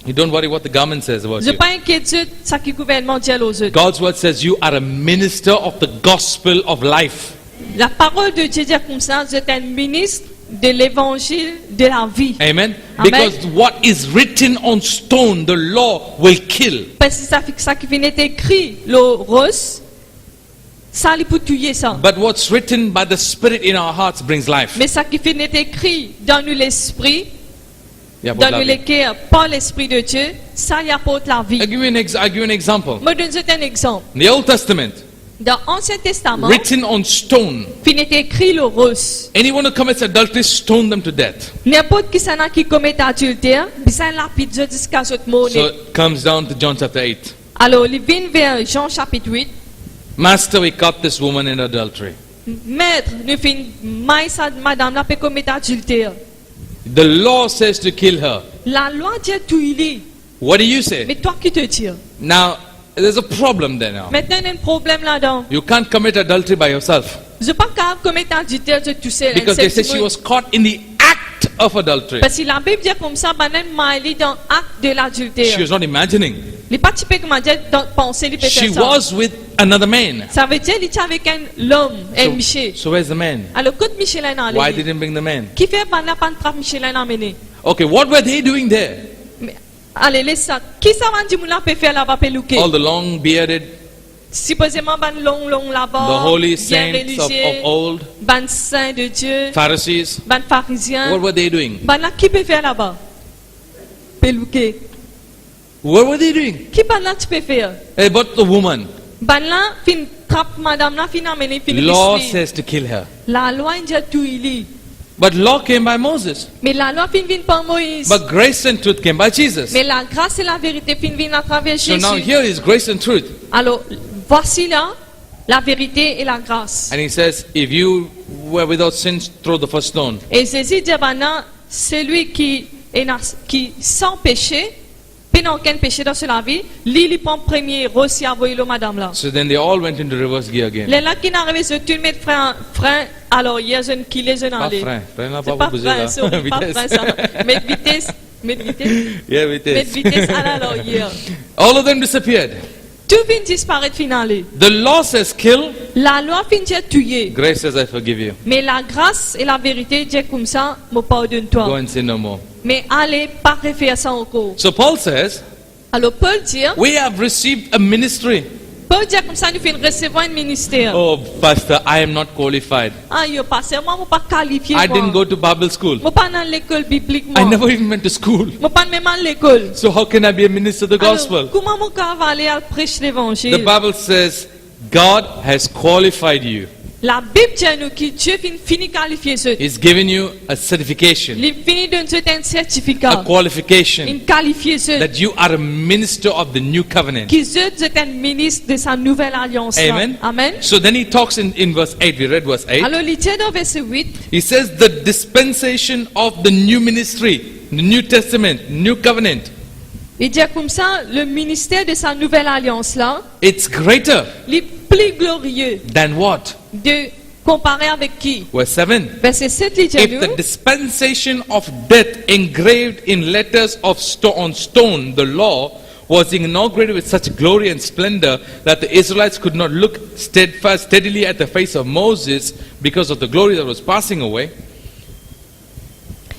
S1: You don't worry what the government says about
S2: Je
S1: you.
S2: ne pas inquiétude ça que le gouvernement dit aux autres.
S1: God's word says you are a minister of the gospel of life.
S2: La parole de Dieu dit comme ça, vous êtes un ministre de l'évangile de la vie.
S1: Amen?
S2: Amen.
S1: Because what is written on stone, the law will kill.
S2: Parce que ça fait que ça qui vient d'être écrit, le rose, ça lui peut tuer ça.
S1: But what's written by the Spirit in our hearts brings life.
S2: Mais ça qui vient d'être écrit dans nous l'esprit,
S1: Yeah, but
S2: dans nous
S1: love
S2: le
S1: it.
S2: cœur, par l'esprit de Dieu, ça y apporte la vie.
S1: I'll give you an example.
S2: Je donne un exemple.
S1: In the Old Testament,
S2: Dans l'Ancien Testament,
S1: written on stone,
S2: il est écrit le rose.
S1: anyone who commits adultery, stone them to death.
S2: N'importe qui s'en a qui commet adultère, il s'en lapide jusqu'à ce moment.
S1: So it comes down to John chapter 8.
S2: Alors, il vient vers Jean chapitre 8.
S1: Master, we caught this woman in adultery.
S2: Maître, nous finissons, madame là peut commettre adultère.
S1: The law says to kill her.
S2: La loi dit tout il est.
S1: What do you say?
S2: Mais toi qui te tires.
S1: Now, there's a problem there now.
S2: Maintenant, il y a un problème là-dedans.
S1: You can't commit adultery by yourself.
S2: Je ne suis pas capable de commettre adultère de tout seul.
S1: Because they say she was caught in the act of adultery.
S2: Parce que la Bible dit comme ça, banane maïli dans l'acte de
S1: She
S2: l'adultère.
S1: was not imagining.
S2: Les pas typiques comment dire dans penser les
S1: She
S2: peut-être ça.
S1: was with another man.
S2: Ça veut dire qu'il était avec un l'homme, un Michel.
S1: So where's the man?
S2: Alors quand Michel est allé,
S1: Why didn't bring the man?
S2: qui fait banane pas de trappe Michel est amené.
S1: Okay, what were they doing there?
S2: Mais Allez, laisse ça. Qui ça va dire moula peut faire là-bas pelouke?
S1: All the long bearded,
S2: Supposément ban long
S1: the
S2: là-bas,
S1: holy
S2: bien
S1: saints of
S2: religieux,
S1: old,
S2: ban saint de Dieu,
S1: Pharisees.
S2: ban pharisien.
S1: What were they doing?
S2: Ban là qui peut faire là-bas? Pelouke.
S1: What were they doing?
S2: Qui ban là tu peux faire?
S1: About the woman.
S2: Ban là fin trappe madame là fin amener fin
S1: Law
S2: biscuit.
S1: says to kill her.
S2: La loi dit tout il.
S1: But law came by Moses.
S2: Mais la loi fin vient par Moïse.
S1: But grace and truth came by Jesus.
S2: Mais la grâce et la vérité fin viennent à travers
S1: So now
S2: Jésus.
S1: here is grace and truth.
S2: Alors, voici là la vérité et la grâce.
S1: And he says, if you were without sin, throw the first stone.
S2: Et Jésus dit, celui qui est sans péché, pas aucun péché dans sa vie, lui prend premier rossi à voyer madame là.
S1: So then they all went into reverse gear again.
S2: Les là qui n'arrivent sur tout mettre frein, alors il y a un qui les a
S1: Pas
S2: allé.
S1: frein. Frein n'a
S2: C'est
S1: pas
S2: pas
S1: bougé
S2: frein,
S1: là.
S2: sorry, pas frein ça. Mettre vitesse,
S1: Yeah,
S2: mettre
S1: vitesse.
S2: vitesse à la hier.
S1: All of them disappeared.
S2: Tout vient disparaître finalement.
S1: The law says kill.
S2: La loi finit tuer.
S1: Grace says I forgive you.
S2: Mais la grâce et la vérité disent comme ça, me pardonne
S1: Go
S2: toi.
S1: and sin no more.
S2: Mais allez pas refaire ça encore.
S1: So Paul says,
S2: Alors Paul dit,
S1: we have received a ministry.
S2: Paul dit comme ça, nous faisons recevoir un ministère.
S1: Oh, pastor, I am not qualified.
S2: Ah, yo pasteur, moi, je ne pas qualifié.
S1: I didn't go to Bible school.
S2: Je ne pas dans l'école biblique.
S1: I never even went to school.
S2: Je ne pas même à l'école.
S1: So how can I be a minister of the gospel?
S2: Alors, comment je peux aller à prêcher
S1: The
S2: l'évangile?
S1: Bible says God has qualified you.
S2: La Bible dit nous que Dieu finit qualifier ce.
S1: He's given you a certification,
S2: Il finit de nous donner un
S1: a
S2: certificat.
S1: qualification
S2: Il qualifie ce.
S1: that you are a minister of the new covenant.
S2: Qui est un ministre de sa nouvelle alliance. là.
S1: Amen.
S2: Amen.
S1: So then he talks in verse 8. We read verse 8.
S2: Alors, il dit dans verset 8.
S1: He says the dispensation of the new ministry, the New Testament, new covenant.
S2: Il dit comme ça, le ministère de sa nouvelle alliance là,
S1: It's greater
S2: il est plus glorieux
S1: than what?
S2: de comparer avec qui?
S1: Verse 7.
S2: Verset 7, il dit
S1: If the
S2: nous,
S1: dispensation of death engraved in letters of on stone, the law, was inaugurated with such glory and splendor that the Israelites could not look steadily at the face of Moses because of the glory that was passing away.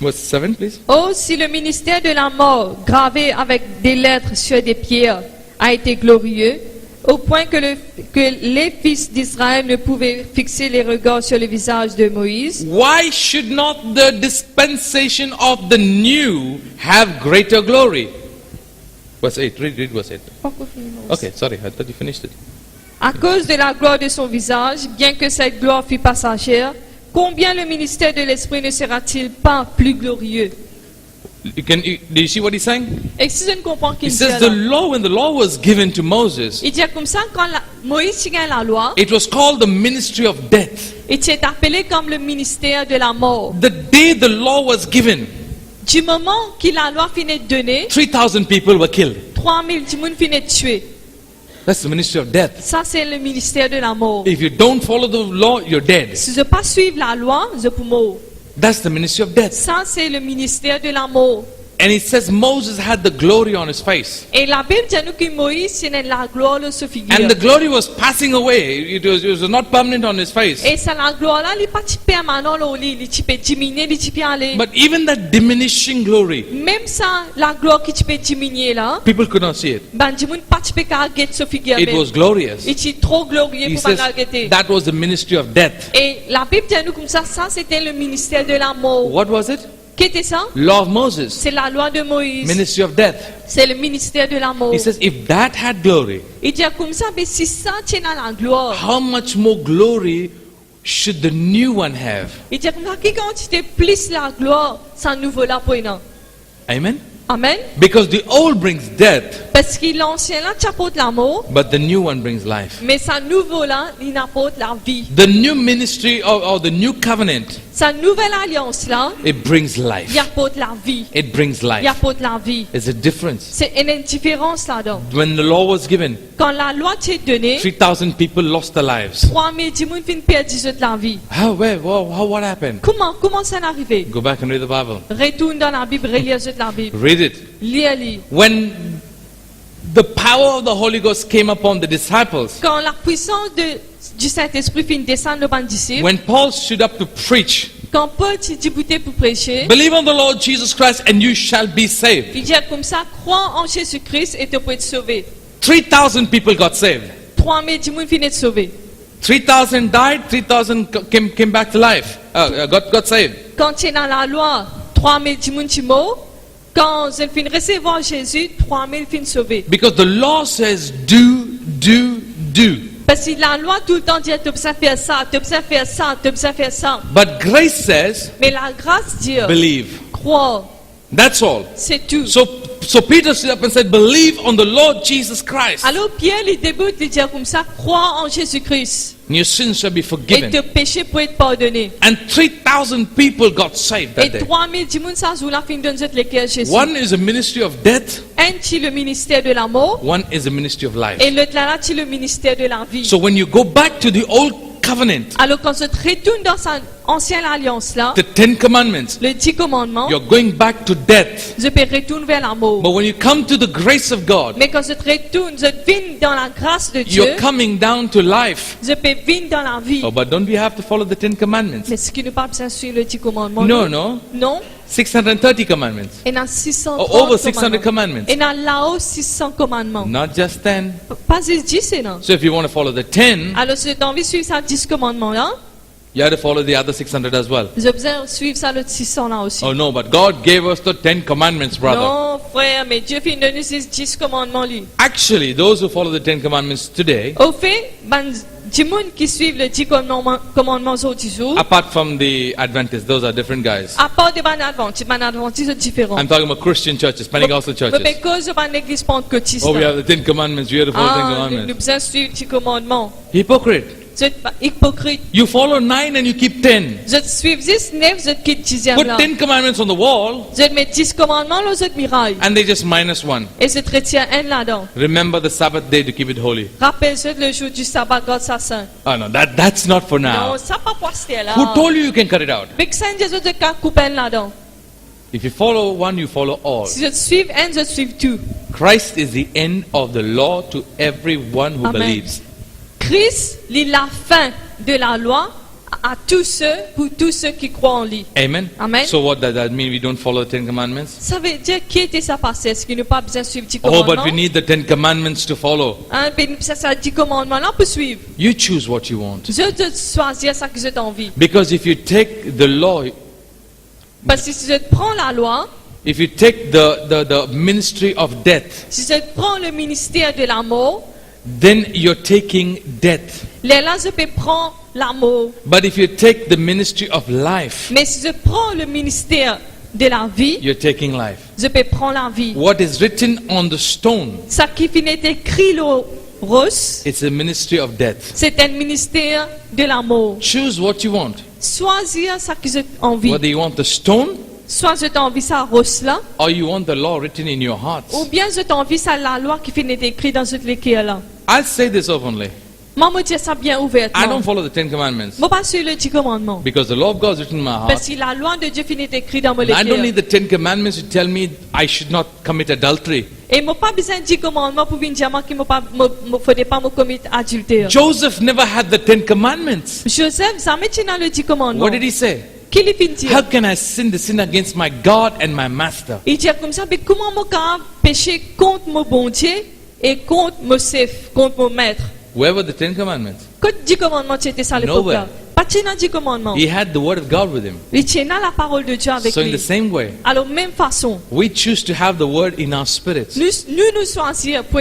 S1: Verse 7, please.
S2: oh, si le ministère de la mort, gravé avec des lettres sur des pierres, a été glorieux, au point que les fils d'Israël ne pouvaient fixer les regards sur le visage de Moïse,
S1: Why should not the dispensation of the new have greater glory? Verse 8, read verse 8. Okay, sorry, I thought you finished it.
S2: à cause de la gloire de son visage, bien que cette gloire fût passagère, combien le ministère de l'Esprit ne sera-t-il pas plus glorieux?
S1: Do you see what he's saying?
S2: Et si je ne comprends qu'il
S1: He
S2: dit
S1: says
S2: là,
S1: the law, when the law was given to Moses,
S2: il dit comme ça, quand Moïse signait la loi,
S1: it was called the ministry of death.
S2: il est appelé comme le ministère de la mort.
S1: The day the law was given,
S2: Du moment que la loi finit de donner,
S1: 3,000 people were killed.
S2: 3000 personnes finit de tuer.
S1: That's the ministry of death.
S2: Ça, c'est le ministère de la mort.
S1: If you don't follow the law, you're dead.
S2: Si je ne pas suivre la loi, je peux mourir.
S1: That's the ministry of death.
S2: Ça, c'est le ministère de la mort.
S1: And it says Moses had the glory on his face.
S2: Et la Bible dit nous que Moïse, c'est la gloire de sa figure.
S1: And the glory was passing away. It was not permanent on his face.
S2: Et ça, la gloire là, elle n'est pas permanente, elle peut diminuer, elle peut aller.
S1: But even that diminishing glory,
S2: Même ça, la gloire qui peut diminuer là,
S1: people could not see it.
S2: ben, du monde pas peut regarder sa figure.
S1: It was glorious.
S2: Il est trop glorieux
S1: He
S2: pour pas
S1: says
S2: regarder.
S1: that was the ministry of death.
S2: Et la Bible dit nous comme ça c'était le ministère de la mort.
S1: What was it?
S2: Qu'était ça?
S1: Law of Moses.
S2: C'est la loi de Moïse.
S1: Ministry of death.
S2: C'est le ministère de la mort.
S1: He says if that had glory,
S2: Il dit comme ça, mais si ça tient à la gloire,
S1: how much more glory should the new one have?
S2: il dit comme ça, qui quantité plus la gloire, ça nouveau là pour nous.
S1: Amen?
S2: Amen.
S1: Because the old brings death,
S2: Parce que l'ancien là, tu apportes la mort,
S1: but the new one brings life.
S2: mais ça nouveau là, il apporte la vie.
S1: The new ministry or the new covenant,
S2: Sa nouvelle alliance là,
S1: it brings
S2: il
S1: life.
S2: apporte la vie.
S1: It brings
S2: Il
S1: life.
S2: apporte la vie.
S1: There's a difference.
S2: C'est une indifférence là-dedans.
S1: When the law was given,
S2: Quand la loi t'est donnée,
S1: 3,000 people lost their lives.
S2: 3000 personnes viennent perdre la vie.
S1: What happened?
S2: Comment ça est arrivé?
S1: Go back and read the Bible.
S2: Retourne dans la Bible, relis la Bible.
S1: Read it.
S2: Lis.
S1: When the power of the Holy Ghost came upon the disciples,
S2: Quand la puissance de du Saint-Esprit fin descendre le ban disciple.
S1: when Paul stood up to preach,
S2: Quand Paul s'est débuté pour prêcher,
S1: believe on the Lord Jesus Christ and you shall be saved.
S2: il dit comme ça, crois en Jésus-Christ et tu peux être sauvé.
S1: 3,000 people got saved.
S2: 3000 personnes finissent de sauver.
S1: 3,000 died, 3,000 came back to life, got saved.
S2: Quand tu es dans la loi, 3000 personnes sont morts. Quand ils finissent de recevoir Jésus, 3000 finissent sauvés.
S1: Because the law says do.
S2: Parce que la loi tout le temps dit, tu peux faire ça, tu peux faire ça, tu peux faire ça.
S1: But grace says
S2: Mais la grâce dit,
S1: believe.
S2: crois,
S1: That's all.
S2: c'est tout.
S1: So Peter stood up and said, believe on the Lord Jesus Christ,
S2: Alors Pierre, il débute de dire comme ça, crois en Jésus-Christ.
S1: and your sins shall be
S2: Et
S1: forgiven.
S2: tes péchés pourront être pardonnés.
S1: And 3,000 people got saved
S2: Et
S1: that day.
S2: 3000 personnes, ça, sous la fin de notre lesquels Jésus.
S1: One is a ministry of death,
S2: Un, c'est le ministère de la mort.
S1: one is a ministry of life.
S2: Et l'autre là, c'est le ministère de la vie.
S1: So when you go back to the old covenant,
S2: Alors quand on se retourne dans sa ancienne alliance là,
S1: the 10 commandments,
S2: le 10 commandements,
S1: you're going back to death.
S2: je peux retourner vers la mort.
S1: But when you come to the grace of God,
S2: Mais quand je retourne, je viens dans la grâce de Dieu,
S1: you're coming down to life.
S2: je peux venir dans la vie.
S1: Oh, but don't we have to follow the 10 commandments?
S2: Mais ce qui nous parle, c'est sur le 10 commandements.
S1: No, no.
S2: Non.
S1: 630 commandments.
S2: Et dans 600
S1: Over 600 commandments.
S2: Et dans là-haut 600 commandements.
S1: Not just 10.
S2: Pas juste 10, c'est non.
S1: So if you want to follow the 10,
S2: Alors si tu as envie de suivre ça 10 commandements là,
S1: you have to follow the other 600 as well.
S2: j'ai besoin de suivre ça le 600 là aussi.
S1: Oh no, but God gave us the 10 commandments, brother.
S2: Non, frère, mais Dieu fait donner ces 10 commandements lui.
S1: Actually, those who follow the 10 commandments today,
S2: Au fait, ben, du monde qui suivent les 10 commandements aujourd'hui,
S1: apart from the Adventists, those are different guys.
S2: à part des Adventistes sont différents.
S1: I'm talking about Christian churches, Pentecostal
S2: Mais
S1: churches.
S2: cause de l'église pentecôtiste.
S1: Oh, we have the 10 commandments, we have to follow the 10
S2: Ah, nous
S1: commandments.
S2: besoin de suivre les 10 commandements.
S1: Hypocrite.
S2: Vous êtes pas hypocrite.
S1: You follow 9 and you keep 10.
S2: Vous êtes suivre 10, 9, vous êtes quitte 10e
S1: Put
S2: là.
S1: 10 commandments on the wall
S2: Vous êtes mettre 10 commandements, là, vous êtes miraille.
S1: and they just minus 1.
S2: Et vous êtes retient un là-dedans.
S1: Remember the Sabbath day to keep it holy.
S2: Rappelle-vous le jour du sabbat, God ça saint.
S1: Oh no, that's not for
S2: Non,
S1: now.
S2: ça pas passer là.
S1: Who told you you can cut it out?
S2: Mais que ça, Dieu te coupe un là-dedans.
S1: If you follow one, you follow all.
S2: Si je suive un, je suive tout.
S1: Christ is the end of the law to everyone who
S2: Amen.
S1: believes.
S2: Christ lit la fin de la loi à tous ceux, pour tous ceux qui croient en lui.
S1: Amen.
S2: Amen.
S1: So what does that mean? We don't follow the 10 commandments?
S2: Ça veut dire qui était sa passé? Est-ce qu'il n'a pas besoin de suivre 10
S1: Oh,
S2: commandements?
S1: but we need the 10 commandments to follow.
S2: Hein, ben, ça 10 commandements là pour suivre.
S1: You choose what you want.
S2: Je te choisir ça que j'ai envie.
S1: Because if you take the law,
S2: Parce que si je prends la loi,
S1: if you take the ministry of death,
S2: si je prends le ministère de la mort,
S1: then you're taking death.
S2: là je peux prendre la mort.
S1: But if you take the ministry of life,
S2: Mais si je prends le ministère de la vie,
S1: you're taking life.
S2: je peux prendre la vie.
S1: What is written on the stone,
S2: Ça qui finit écrit le rose,
S1: it's a ministry of death.
S2: c'est un ministère de la mort.
S1: Choose what you want.
S2: Choisir ça que j'ai envie.
S1: Whether you want the stone
S2: Soit j'ai envie ça rose là,
S1: or you want the law written in your
S2: ou
S1: hearts.
S2: bien j'ai envie ça la loi qui finit écrit dans cette lecture là.
S1: I'll say this openly.
S2: Moi, je dis ça bien
S1: I don't
S2: ouvertement.
S1: follow the 10 commandments
S2: Moi, pas sur le 10 commandements.
S1: because the law of God is written in my heart.
S2: Parce que la loi de Dieu finit écrit dans mon
S1: I don't
S2: lecture.
S1: need the 10 commandments to tell me I should not commit adultery.
S2: Et moi, pas besoin de 10 commandements pour venir dire moi qu'il ne faudrait pas me commettre adultère.
S1: Joseph never had the 10 commandments.
S2: Joseph, ça met dans le 10 commandements.
S1: What did he say?
S2: Qu'il est fin dire?
S1: How can I sin the sin against my God and my master?
S2: Il dit comme ça, mais comment moi capable pécher contre mon bon Dieu et contre mon chef, contre mon maître?
S1: Where were the 10 commandments?
S2: Quand 10 commandements c'était ça à l'époque là. Pas dans 10 commandements.
S1: He had the word of God with him.
S2: Il tient la parole de Dieu avec
S1: So in
S2: lui.
S1: the same way,
S2: Alors même façon,
S1: we choose to have the word in our spirits.
S2: nous choisir pour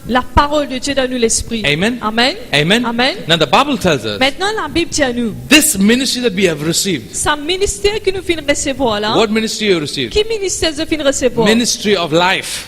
S2: la parole de Dieu dans nous l'esprit.
S1: Amen.
S2: Amen.
S1: Amen.
S2: Amen.
S1: Now the Bible tells us
S2: Maintenant la Bible dit à nous,
S1: this ministry that we have received.
S2: ce ministère que nous finissons de recevoir là,
S1: What ministry you received?
S2: qui ministère nous finissons de recevoir?
S1: Ministry of life.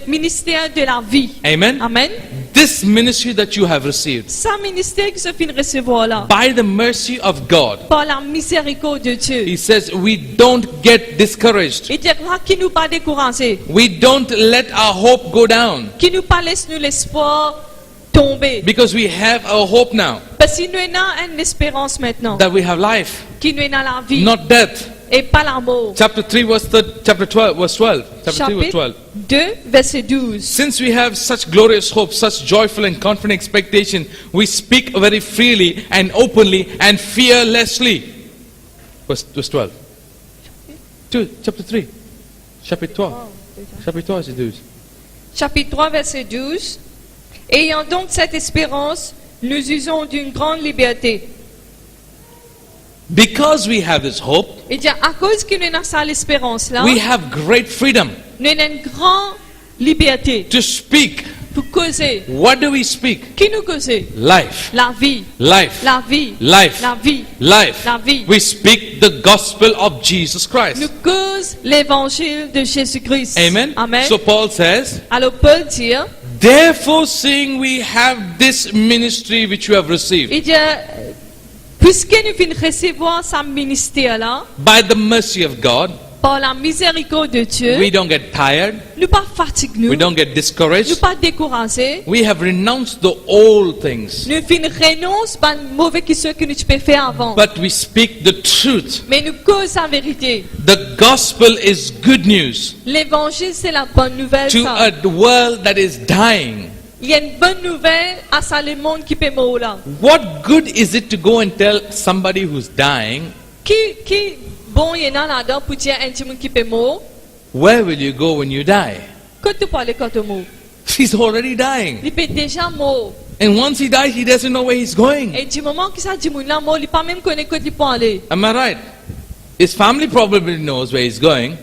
S2: Ministère de la vie.
S1: Amen.
S2: Amen.
S1: This ministry that you have received
S2: Ce ministère que nous finissons de recevoir là,
S1: by the mercy of God.
S2: par la miséricorde de Dieu.
S1: He says we don't get discouraged.
S2: Il dit qui nous pas décourager,
S1: We don't let our hope go down
S2: qui nous pas laisse nous l'espoir tomber.
S1: because we have our hope now
S2: Parce que nous avons une espérance maintenant,
S1: that we have life,
S2: qui nous est dans la vie,
S1: not death.
S2: et pas l'amour.
S1: Chapter 3 chapter 12 verse 12. Chapter 3 verse 12.
S2: Chapitre 2, verset 12.
S1: Since we have such glorious hope, such joyful and confident expectation, we speak very freely and openly and fearlessly. Verse 12. Chapter 3. Chapitre 3. Chapitre 3 verset 12.
S2: Chapitre 3, verset 12. Ayant donc cette espérance, nous usons d'une grande liberté.
S1: Because we have this hope,
S2: Et dire, à cause que nous avons cette espérance-là,
S1: we have great freedom
S2: nous avons une grande liberté
S1: to speak.
S2: pour causer.
S1: What do we speak?
S2: Qui nous cause?
S1: Life.
S2: La vie.
S1: Life.
S2: La vie.
S1: Life.
S2: La vie.
S1: Life.
S2: La vie.
S1: We speak the gospel of Jesus Christ.
S2: Nous cause l'évangile de Jésus-Christ.
S1: Amen.
S2: Amen.
S1: So Paul says,
S2: Alors Paul dit,
S1: therefore seeing we have this ministry which you have received,
S2: il dit, puisque nous venons recevoir ce ministère-là,
S1: by the mercy of God,
S2: par la miséricorde de Dieu,
S1: we don't get tired,
S2: nous pas fatigués,
S1: we don't get
S2: nous
S1: discouraged.
S2: pas découragés.
S1: We have renounced the old things,
S2: Nous venons renoncer à mauvais qui ce que nous pouvons faire avant.
S1: but we speak the truth.
S2: Mais nous cause la vérité.
S1: The gospel is good news
S2: L'évangile, c'est la bonne nouvelle.
S1: to
S2: Ça.
S1: a world that is dying.
S2: Il y a une bonne nouvelle à ça, le monde qui peut mourir là.
S1: What good is it to go and tell somebody who's dying,
S2: Qui bon y en a là-dedans pour dire un petit monde qui peut mourir?
S1: where will you go when you die?
S2: Quand tu parles quand tu mourir,
S1: He's already dying.
S2: il peut déjà mourir.
S1: And once he dies, he doesn't know where he's going.
S2: Et du moment que ça dit monde là mort, il pas même connaît quand il peut aller.
S1: Am I right? His family probably knows where he's going,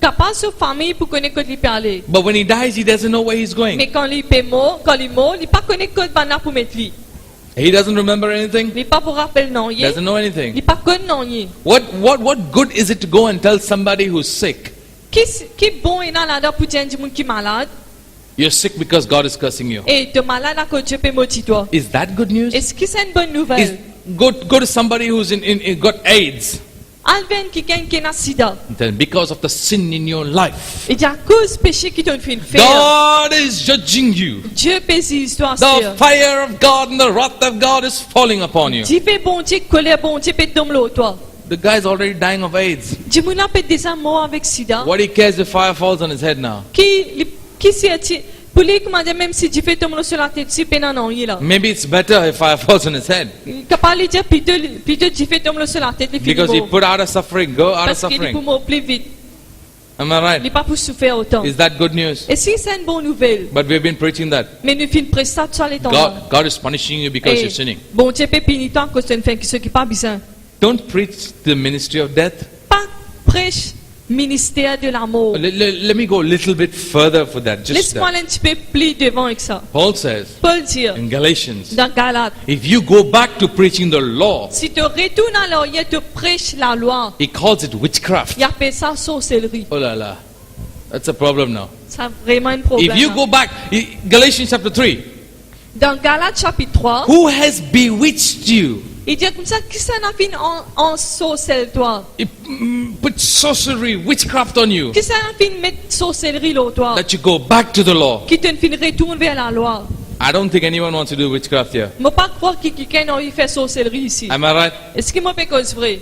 S2: Capable sa famille pour connaître quand il peut aller.
S1: but when he dies, he doesn't know where he's going.
S2: Mais quand il peut mort, quand il mort, il pas connaît quand il va pour mettre lui.
S1: He doesn't remember anything,
S2: Il pas pour rappeler non y.
S1: doesn't know
S2: Il
S1: anything.
S2: pas connaît non y.
S1: What good is it to go and tell somebody who's sick?
S2: Qui bon y en a là-dedans pour dire un petit monde qui est malade?
S1: You're sick because God is cursing you.
S2: Et tu es malade à cause Dieu peut maudire toi.
S1: Is that good news?
S2: Est-ce que c'est une bonne nouvelle?
S1: Go to somebody who's got AIDS.
S2: Alvin qui gagne qui a sida.
S1: And tell him, because of the sin in your life,
S2: Et à cause péché qui t'ont fait faire.
S1: God is judging you.
S2: Dieu pèse l'histoire.
S1: The fire of God and the wrath of God is falling upon you.
S2: Dieu fait bon Dieu, colère bon Dieu peut tomber l'eau toi.
S1: The guy's already dying of AIDS.
S2: Dieu n'a pas déjà mort avec sida.
S1: What he cares if fire falls on his head now?
S2: Qui s'est pour lui comment dire même si Dieu fait tomber l'eau sur la tête, si peine non y là.
S1: Maybe it's better if fire falls on his head.
S2: Capable de dire plutôt Dieu fait tomber l'eau sur la tête, il finit
S1: Because he
S2: mort.
S1: put out of suffering, go out of
S2: Parce qu'il est pour
S1: suffering.
S2: mort plus vite.
S1: Am I
S2: Il
S1: right?
S2: n'est pas pour souffrir autant.
S1: Is that good news?
S2: Et si c'est une bonne nouvelle,
S1: But we've been preaching that.
S2: mais nous finissons presque ça sur les temps.
S1: God is punishing you because you're sinning.
S2: Bon Dieu peut punir toi à cause d'une fin qui ce qui pas bizarre.
S1: Don't preach the ministry of death.
S2: Pas prêche ministère de l'amour.
S1: Let me go a little bit further for that. Just
S2: Laisse-moi
S1: that.
S2: aller un petit peu plus devant avec ça.
S1: Paul says
S2: Paul dit
S1: in Galatians,
S2: dans Galates,
S1: if you go back to preaching the law,
S2: si tu retournes à l'oreille, tu prêches la loi.
S1: he calls it witchcraft.
S2: Il appelle ça sorcellerie.
S1: Oh la la. That's a problem now.
S2: C'est vraiment un problème.
S1: If you go back, Galatians chapter 3,
S2: Dans Galates chapitre 3,
S1: who has bewitched you?
S2: il dit comme ça, qui ça n'a fait en sorcelle toi?
S1: It, put sorcery, witchcraft on you,
S2: Qui ça n'a fait mettre sorcellerie là toi?
S1: that you go back to the law.
S2: Qui te fait retourner vers la loi?
S1: I don't think anyone wants to do witchcraft here.
S2: Je ne pas croire que quelqu'un a envie de faire sorcellerie ici.
S1: Am I right?
S2: Est-ce que moi, c'est vrai?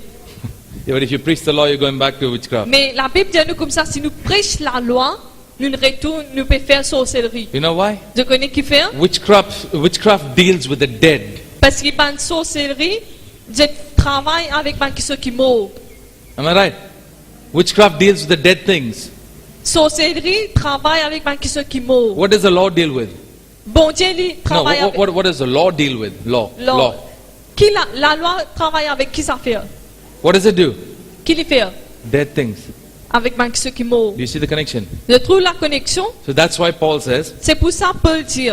S1: Yeah, but if you preach the law, you're going back to witchcraft.
S2: Mais la Bible dit nous comme ça, si nous prêchons la loi, nous retournons, nous pouvons faire sorcellerie.
S1: You know why?
S2: Je connais qui fait?
S1: Witchcraft deals with the dead.
S2: Parce qu'il y a une sorcellerie, je travaille avec ceux qui meurent.
S1: Am I right? Witchcraft deals with the dead things.
S2: Sorcellerie travaille avec ceux qui meurent.
S1: What does the law deal with?
S2: Bon Dieu, lui,
S1: No,
S2: travaille avec
S1: what does the law deal with? Law.
S2: law. Qui la loi travaille avec qui ça fait?
S1: What does it do?
S2: Qui le fait?
S1: Dead things.
S2: Avec ceux qui meurent.
S1: Do you see the connection?
S2: Je trouve la connexion.
S1: So that's why Paul says,
S2: C'est pour ça Paul dit,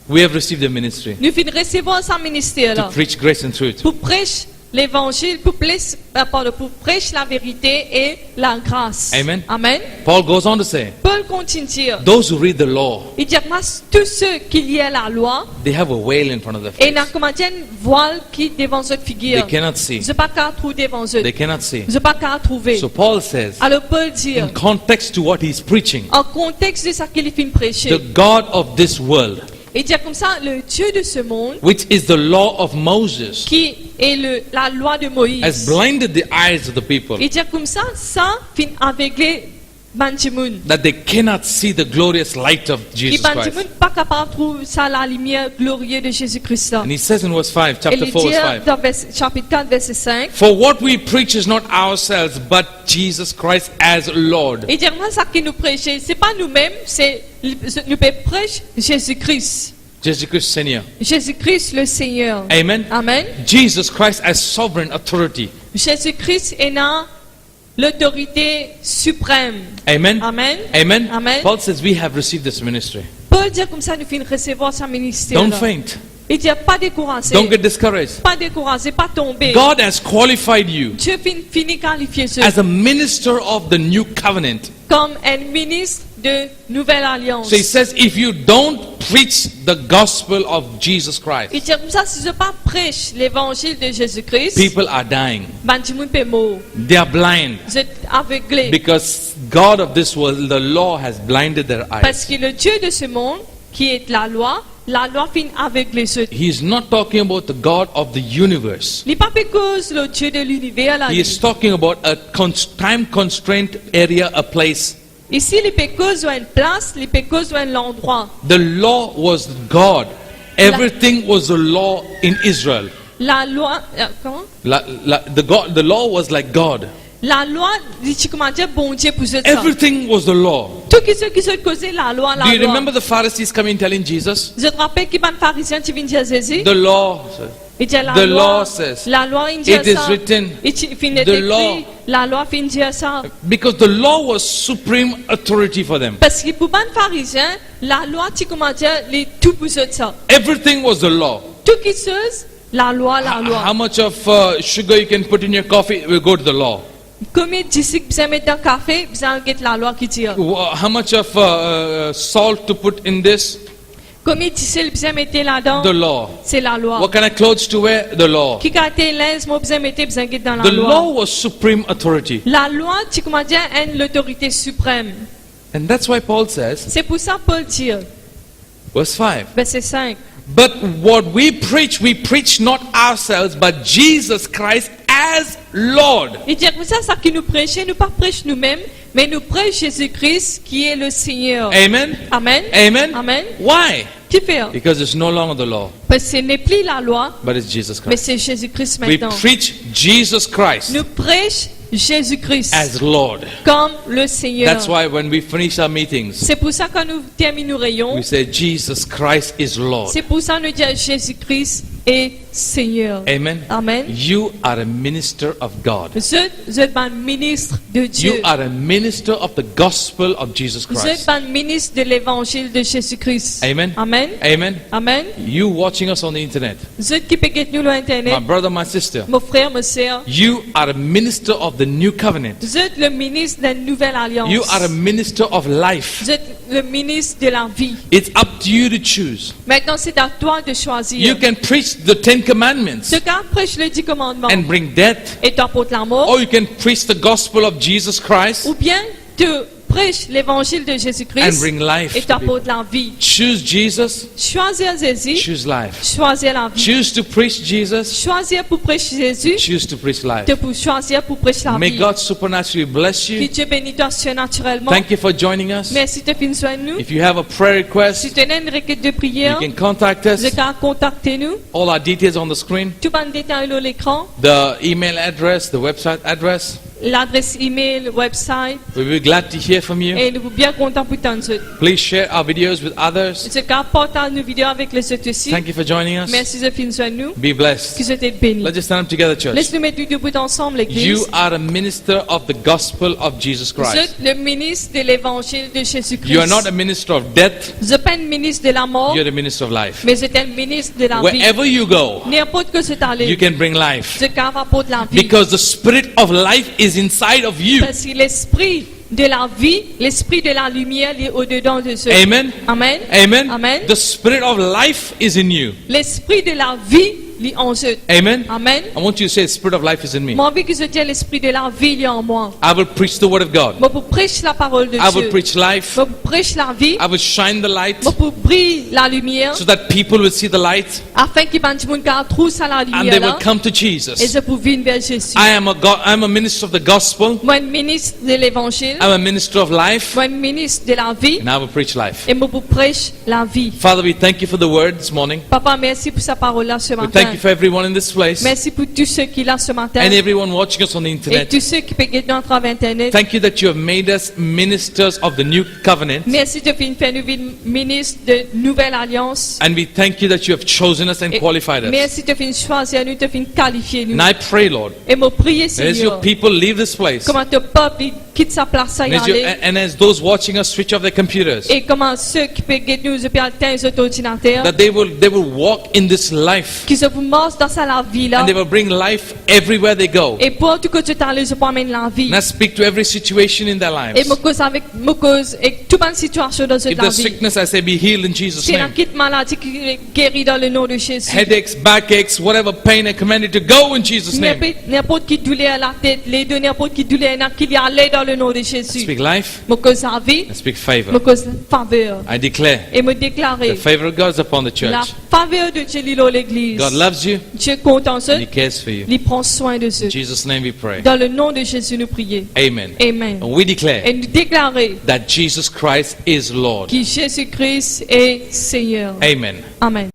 S1: we have received the ministry
S2: nous venons recevoir ce ministère
S1: to
S2: là.
S1: preach grace and truth.
S2: Pour prêcher l'évangile, pour prêcher la vérité et la grâce.
S1: Amen.
S2: Amen.
S1: Paul goes on to say,
S2: Paul continue de dire,
S1: those who read the law,
S2: il dit que tous ceux qui lisent la loi,
S1: they have a veil in front of their
S2: et
S1: face.
S2: n'a comment dire une voile qui devant cette
S1: They
S2: figure.
S1: cannot see.
S2: Je pas qu'à trouver devant eux.
S1: They cannot see.
S2: Je pas qu'à trouver.
S1: So Paul says,
S2: Alors Paul dit,
S1: in context to what he's preaching,
S2: en contexte de ce qu'il finit de
S1: the
S2: prêcher,
S1: God of this world,
S2: il dit comme ça, le Dieu de ce monde,
S1: which is the law of Moses,
S2: qui la loi de Moïse.
S1: has blinded the eyes of the people,
S2: Et dire comme ça fin aveugler Benjamin.
S1: that they cannot see the glorious light of
S2: Qui
S1: Jesus
S2: Benjamin
S1: Christ.
S2: pas capable de trouver ça la lumière glorieuse de Jésus-Christ.
S1: And he says in verse 5,
S2: Et
S1: chapter
S2: il
S1: 4,
S2: dit
S1: verse 5,
S2: dans chapitre 4, verset 5.
S1: for what we preach is not ourselves, but Jesus Christ as Lord.
S2: Et dire moi ça que nous prêchons, c'est pas nous-mêmes, c'est nous prêchons Jésus-Christ.
S1: Jesus Christ Senior.
S2: Jésus-Christ le Seigneur.
S1: Amen.
S2: Amen.
S1: Jesus Christ as sovereign authority.
S2: Jésus-Christ est dans l'autorité suprême.
S1: Amen.
S2: Amen.
S1: Amen.
S2: Amen.
S1: Paul says we have received this ministry.
S2: Paul dit comme ça nous finissons recevoir sa ministère.
S1: Don't faint.
S2: Il dit pas décourager.
S1: Don't get discouraged.
S2: Pas décourager, pas tomber.
S1: God has qualified you
S2: Dieu finit qualifier ce
S1: as a minister of the new covenant.
S2: comme un ministre de nouvelle alliance.
S1: So he says if you don't preach the gospel of Jesus Christ,
S2: Il dit comme ça si je pas prêche l'évangile de Jésus-Christ,
S1: people are dying.
S2: Benjamin peut mourir.
S1: They are blind
S2: Vous êtes aveuglés.
S1: because God of this world, the law has blinded their
S2: Parce
S1: eyes.
S2: que le Dieu de ce monde, qui est la loi finit aveugler ceux.
S1: He is not talking about the God of the universe.
S2: Il n'est pas cause le Dieu de l'univers là.
S1: He is talking about a time constraint area, a place.
S2: Ici, les pécos ont une place, les pécos ont un endroit.
S1: The law was God. Everything was the law in Israel.
S2: La loi, comment?
S1: The law was like God.
S2: La loi, dit comment dire, bon Dieu pour eux.
S1: Everything was the law.
S2: Tout ce qui se causait la loi,
S1: Do you remember the Pharisees coming telling Jesus?
S2: Je te rappelle qu'il y a un pharisien qui vient dire à Jésus.
S1: The law.
S2: Il dit
S1: The law says,
S2: la loi il dit
S1: it is
S2: ça.
S1: written,
S2: Il finit
S1: the law.
S2: écrit, la loi finit dire ça.
S1: Because the law was supreme authority for them.
S2: Parce que pour un pharisien, la loi, tu comment dire, les tout pour eux ça.
S1: Everything was the law.
S2: Tout qui se, la loi.
S1: How much of sugar you can put in your coffee will go to the law.
S2: Combien de disciples vous mettez dans le café, vous allez la loi qui dit.
S1: How much of salt to put in this?
S2: Combien de disciples vous mettez là-dedans?
S1: The law.
S2: C'est la loi.
S1: What kind of clothes to wear? The law.
S2: Qui a été l'aise, moi vous mettez dans la
S1: The law
S2: loi.
S1: was supreme authority.
S2: La loi, tu comment dire, est l'autorité suprême.
S1: And that's why Paul says,
S2: C'est pour ça Paul dit,
S1: verse 5,
S2: verset 5.
S1: but what we preach not ourselves, but Jesus Christ as Lord.
S2: Il dit, c'est ça que nous prêchons, nous pas prêchons nous-mêmes, mais nous prêchons Jésus-Christ qui est le Seigneur.
S1: Amen.
S2: Amen.
S1: Amen.
S2: Amen.
S1: Why?
S2: Qui fait?
S1: Because it's no longer the law,
S2: Parce que ce n'est plus la loi,
S1: but it's Jesus
S2: mais
S1: Christ.
S2: c'est Jésus-Christ
S1: We
S2: maintenant.
S1: preach Jesus Christ
S2: Nous prêchons Jésus-Christ
S1: as Lord.
S2: comme le Seigneur.
S1: That's why when we finish our meetings,
S2: C'est pour ça que nous terminons
S1: we say Jesus Christ is Lord.
S2: c'est pour ça que nous disons Jésus-Christ est Seigneur.
S1: Amen.
S2: Amen.
S1: You are a minister of God.
S2: Vous êtes un ministre de Dieu.
S1: You are a minister of the gospel of Jesus
S2: Vous êtes
S1: Christ.
S2: un ministre de l'évangile de Jésus-Christ.
S1: Amen.
S2: Amen.
S1: Amen.
S2: Amen.
S1: You watching us on the internet,
S2: Vous êtes qui regardez nous sur
S1: my
S2: Internet,
S1: brother, my sister,
S2: mon frère, ma sœur.
S1: you are a minister of the new covenant.
S2: Vous êtes le ministre de la nouvelle alliance.
S1: You are a minister of life.
S2: Vous êtes le ministre de la vie.
S1: It's up to you to choose.
S2: Maintenant, c'est à toi de choisir.
S1: You can preach the 10 commandments
S2: Ce cas prêche les 10 commandements
S1: and bring death,
S2: et t'apporte la mort,
S1: or you can preach the gospel of Jesus Christ
S2: ou bien te prêche l'évangile de
S1: and
S2: Jésus-Christ
S1: bring life.
S2: et t'apporte la vie.
S1: Choose Jesus,
S2: Choisir Jésus,
S1: choose life.
S2: choisir la vie.
S1: Choose to preach Jesus,
S2: Choisir pour prêcher Jésus,
S1: choose to preach life.
S2: pour choisir pour prêcher la
S1: May
S2: vie.
S1: God supernaturally bless
S2: Que
S1: you.
S2: Dieu bénisse toi surnaturellement.
S1: Thank you for joining us.
S2: Merci de finir soin de nous.
S1: If you have a prayer
S2: Si
S1: request,
S2: tu as une requête de
S1: you
S2: prière,
S1: can contact us.
S2: vous pouvez contacter nous.
S1: All our details on the screen.
S2: Tout le détail sur l'écran.
S1: The email address, the website address.
S2: L'adresse email, website.
S1: We'll be glad to hear from you.
S2: Et nous sommes bien contents pour t'en dire.
S1: Please share our videos with others.
S2: Ce cas, partage nos vidéos avec les autres aussi.
S1: Thank you for joining us.
S2: Merci de finir soin de nous.
S1: Be blessed.
S2: Que vous êtes bénis.
S1: Let's just stand up together, church.
S2: Laisse-nous mettre debout ensemble,
S1: You
S2: l'église.
S1: are a minister of the gospel of Jesus
S2: Vous
S1: Christ.
S2: êtes le ministre de l'évangile de Jésus-Christ.
S1: You are not a minister of death,
S2: Vous n'êtes pas un ministre de la mort,
S1: you're the minister of life.
S2: mais vous êtes un ministre de la vie.
S1: Wherever you go,
S2: N'importe que c'est allé.
S1: you can bring life.
S2: Ce cas va pour de la vie.
S1: Because the spirit of life is inside of you.
S2: Parce que l'esprit de la vie, l'esprit de la lumière, il est au-dedans de ceux.
S1: Amen.
S2: Amen.
S1: Amen.
S2: Amen.
S1: The spirit of life is in you.
S2: L'esprit de la vie li en eux.
S1: Amen.
S2: Amen.
S1: I want you to say, the Spirit of life is in me.
S2: Moi, envie que je dise l'esprit de la vie il est en moi.
S1: I will preach the word of God.
S2: Moi, pour prêcher la parole de
S1: I will
S2: Dieu.
S1: preach life.
S2: Moi, pour prêcher la vie.
S1: I will shine the light
S2: Moi, pour briller la lumière.
S1: so that people will see the light
S2: Afin qu'il y ait des gens qui trouvent ça la
S1: and they
S2: lumière
S1: will
S2: là.
S1: come to
S2: Et
S1: Jesus.
S2: je peux venir vers Jésus.
S1: I'm a minister of the gospel.
S2: Moi, un ministre de l'évangile.
S1: I'm a minister of life.
S2: Moi, un ministre de la vie.
S1: And I will preach life.
S2: Et moi, pour prêcher la vie.
S1: Father, we thank you for the word this morning.
S2: Papa, merci pour sa parole là ce
S1: We
S2: matin.
S1: thank you for everyone in this place
S2: Merci pour tous ceux qui là ce matin.
S1: and everyone watching us on the
S2: Et
S1: internet.
S2: tous ceux qui peuvent guider à travers Internet.
S1: Thank you that you have made us ministers of the new covenant.
S2: Merci de faire nous ministre de nouvelle alliance.
S1: And we thank you that you have chosen us and
S2: Et
S1: qualified us.
S2: merci de faire choisir nous, de faire qualifier nous.
S1: And I pray, Lord,
S2: Et me prier
S1: as your
S2: Seigneur.
S1: people leave this place,
S2: Comment ton peuple quitte sa place à y aller.
S1: and as those watching us switch off their computers,
S2: Et comment ceux qui peuvent guider nous, peuvent atteindre les ordinateurs.
S1: that they will walk in this life
S2: Qui se marchent dans sa la vie là.
S1: and they will bring life everywhere they go.
S2: Et pour tout que tu t'allais, je peux amener la vie.
S1: And I speak to every situation in their
S2: Et
S1: lives.
S2: me cause avec me cause et toute bonne situation dans cette
S1: If
S2: la
S1: there's
S2: vie.
S1: sickness, I say be healed in Jesus'
S2: C'est la
S1: name.
S2: quitte maladie qui est guérie dans le nom de Jésus.
S1: Headaches, backaches, whatever pain, I command it to go in Jesus' name.
S2: N'importe qui douleur à la tête, les deux n'importe qui douleur qu'il y a aller dans le nom de
S1: I
S2: Jésus.
S1: speak life,
S2: Me cause la vie,
S1: I speak
S2: me
S1: favor.
S2: cause faveur.
S1: I declare
S2: Et me
S1: the
S2: déclarer
S1: favor of God is upon the
S2: la
S1: church.
S2: faveur de Dieu dans l'église.
S1: God loves you
S2: Dieu compte en
S1: and
S2: eux,
S1: He cares for you.
S2: il prend soin de
S1: In
S2: eux.
S1: Jesus' name we pray.
S2: Dans le nom de Jésus, nous prions.
S1: Amen.
S2: Amen.
S1: And we declare
S2: Et nous déclarer
S1: that Jesus Christ is Lord.
S2: que Jésus-Christ est Seigneur.
S1: Amen.
S2: Amen.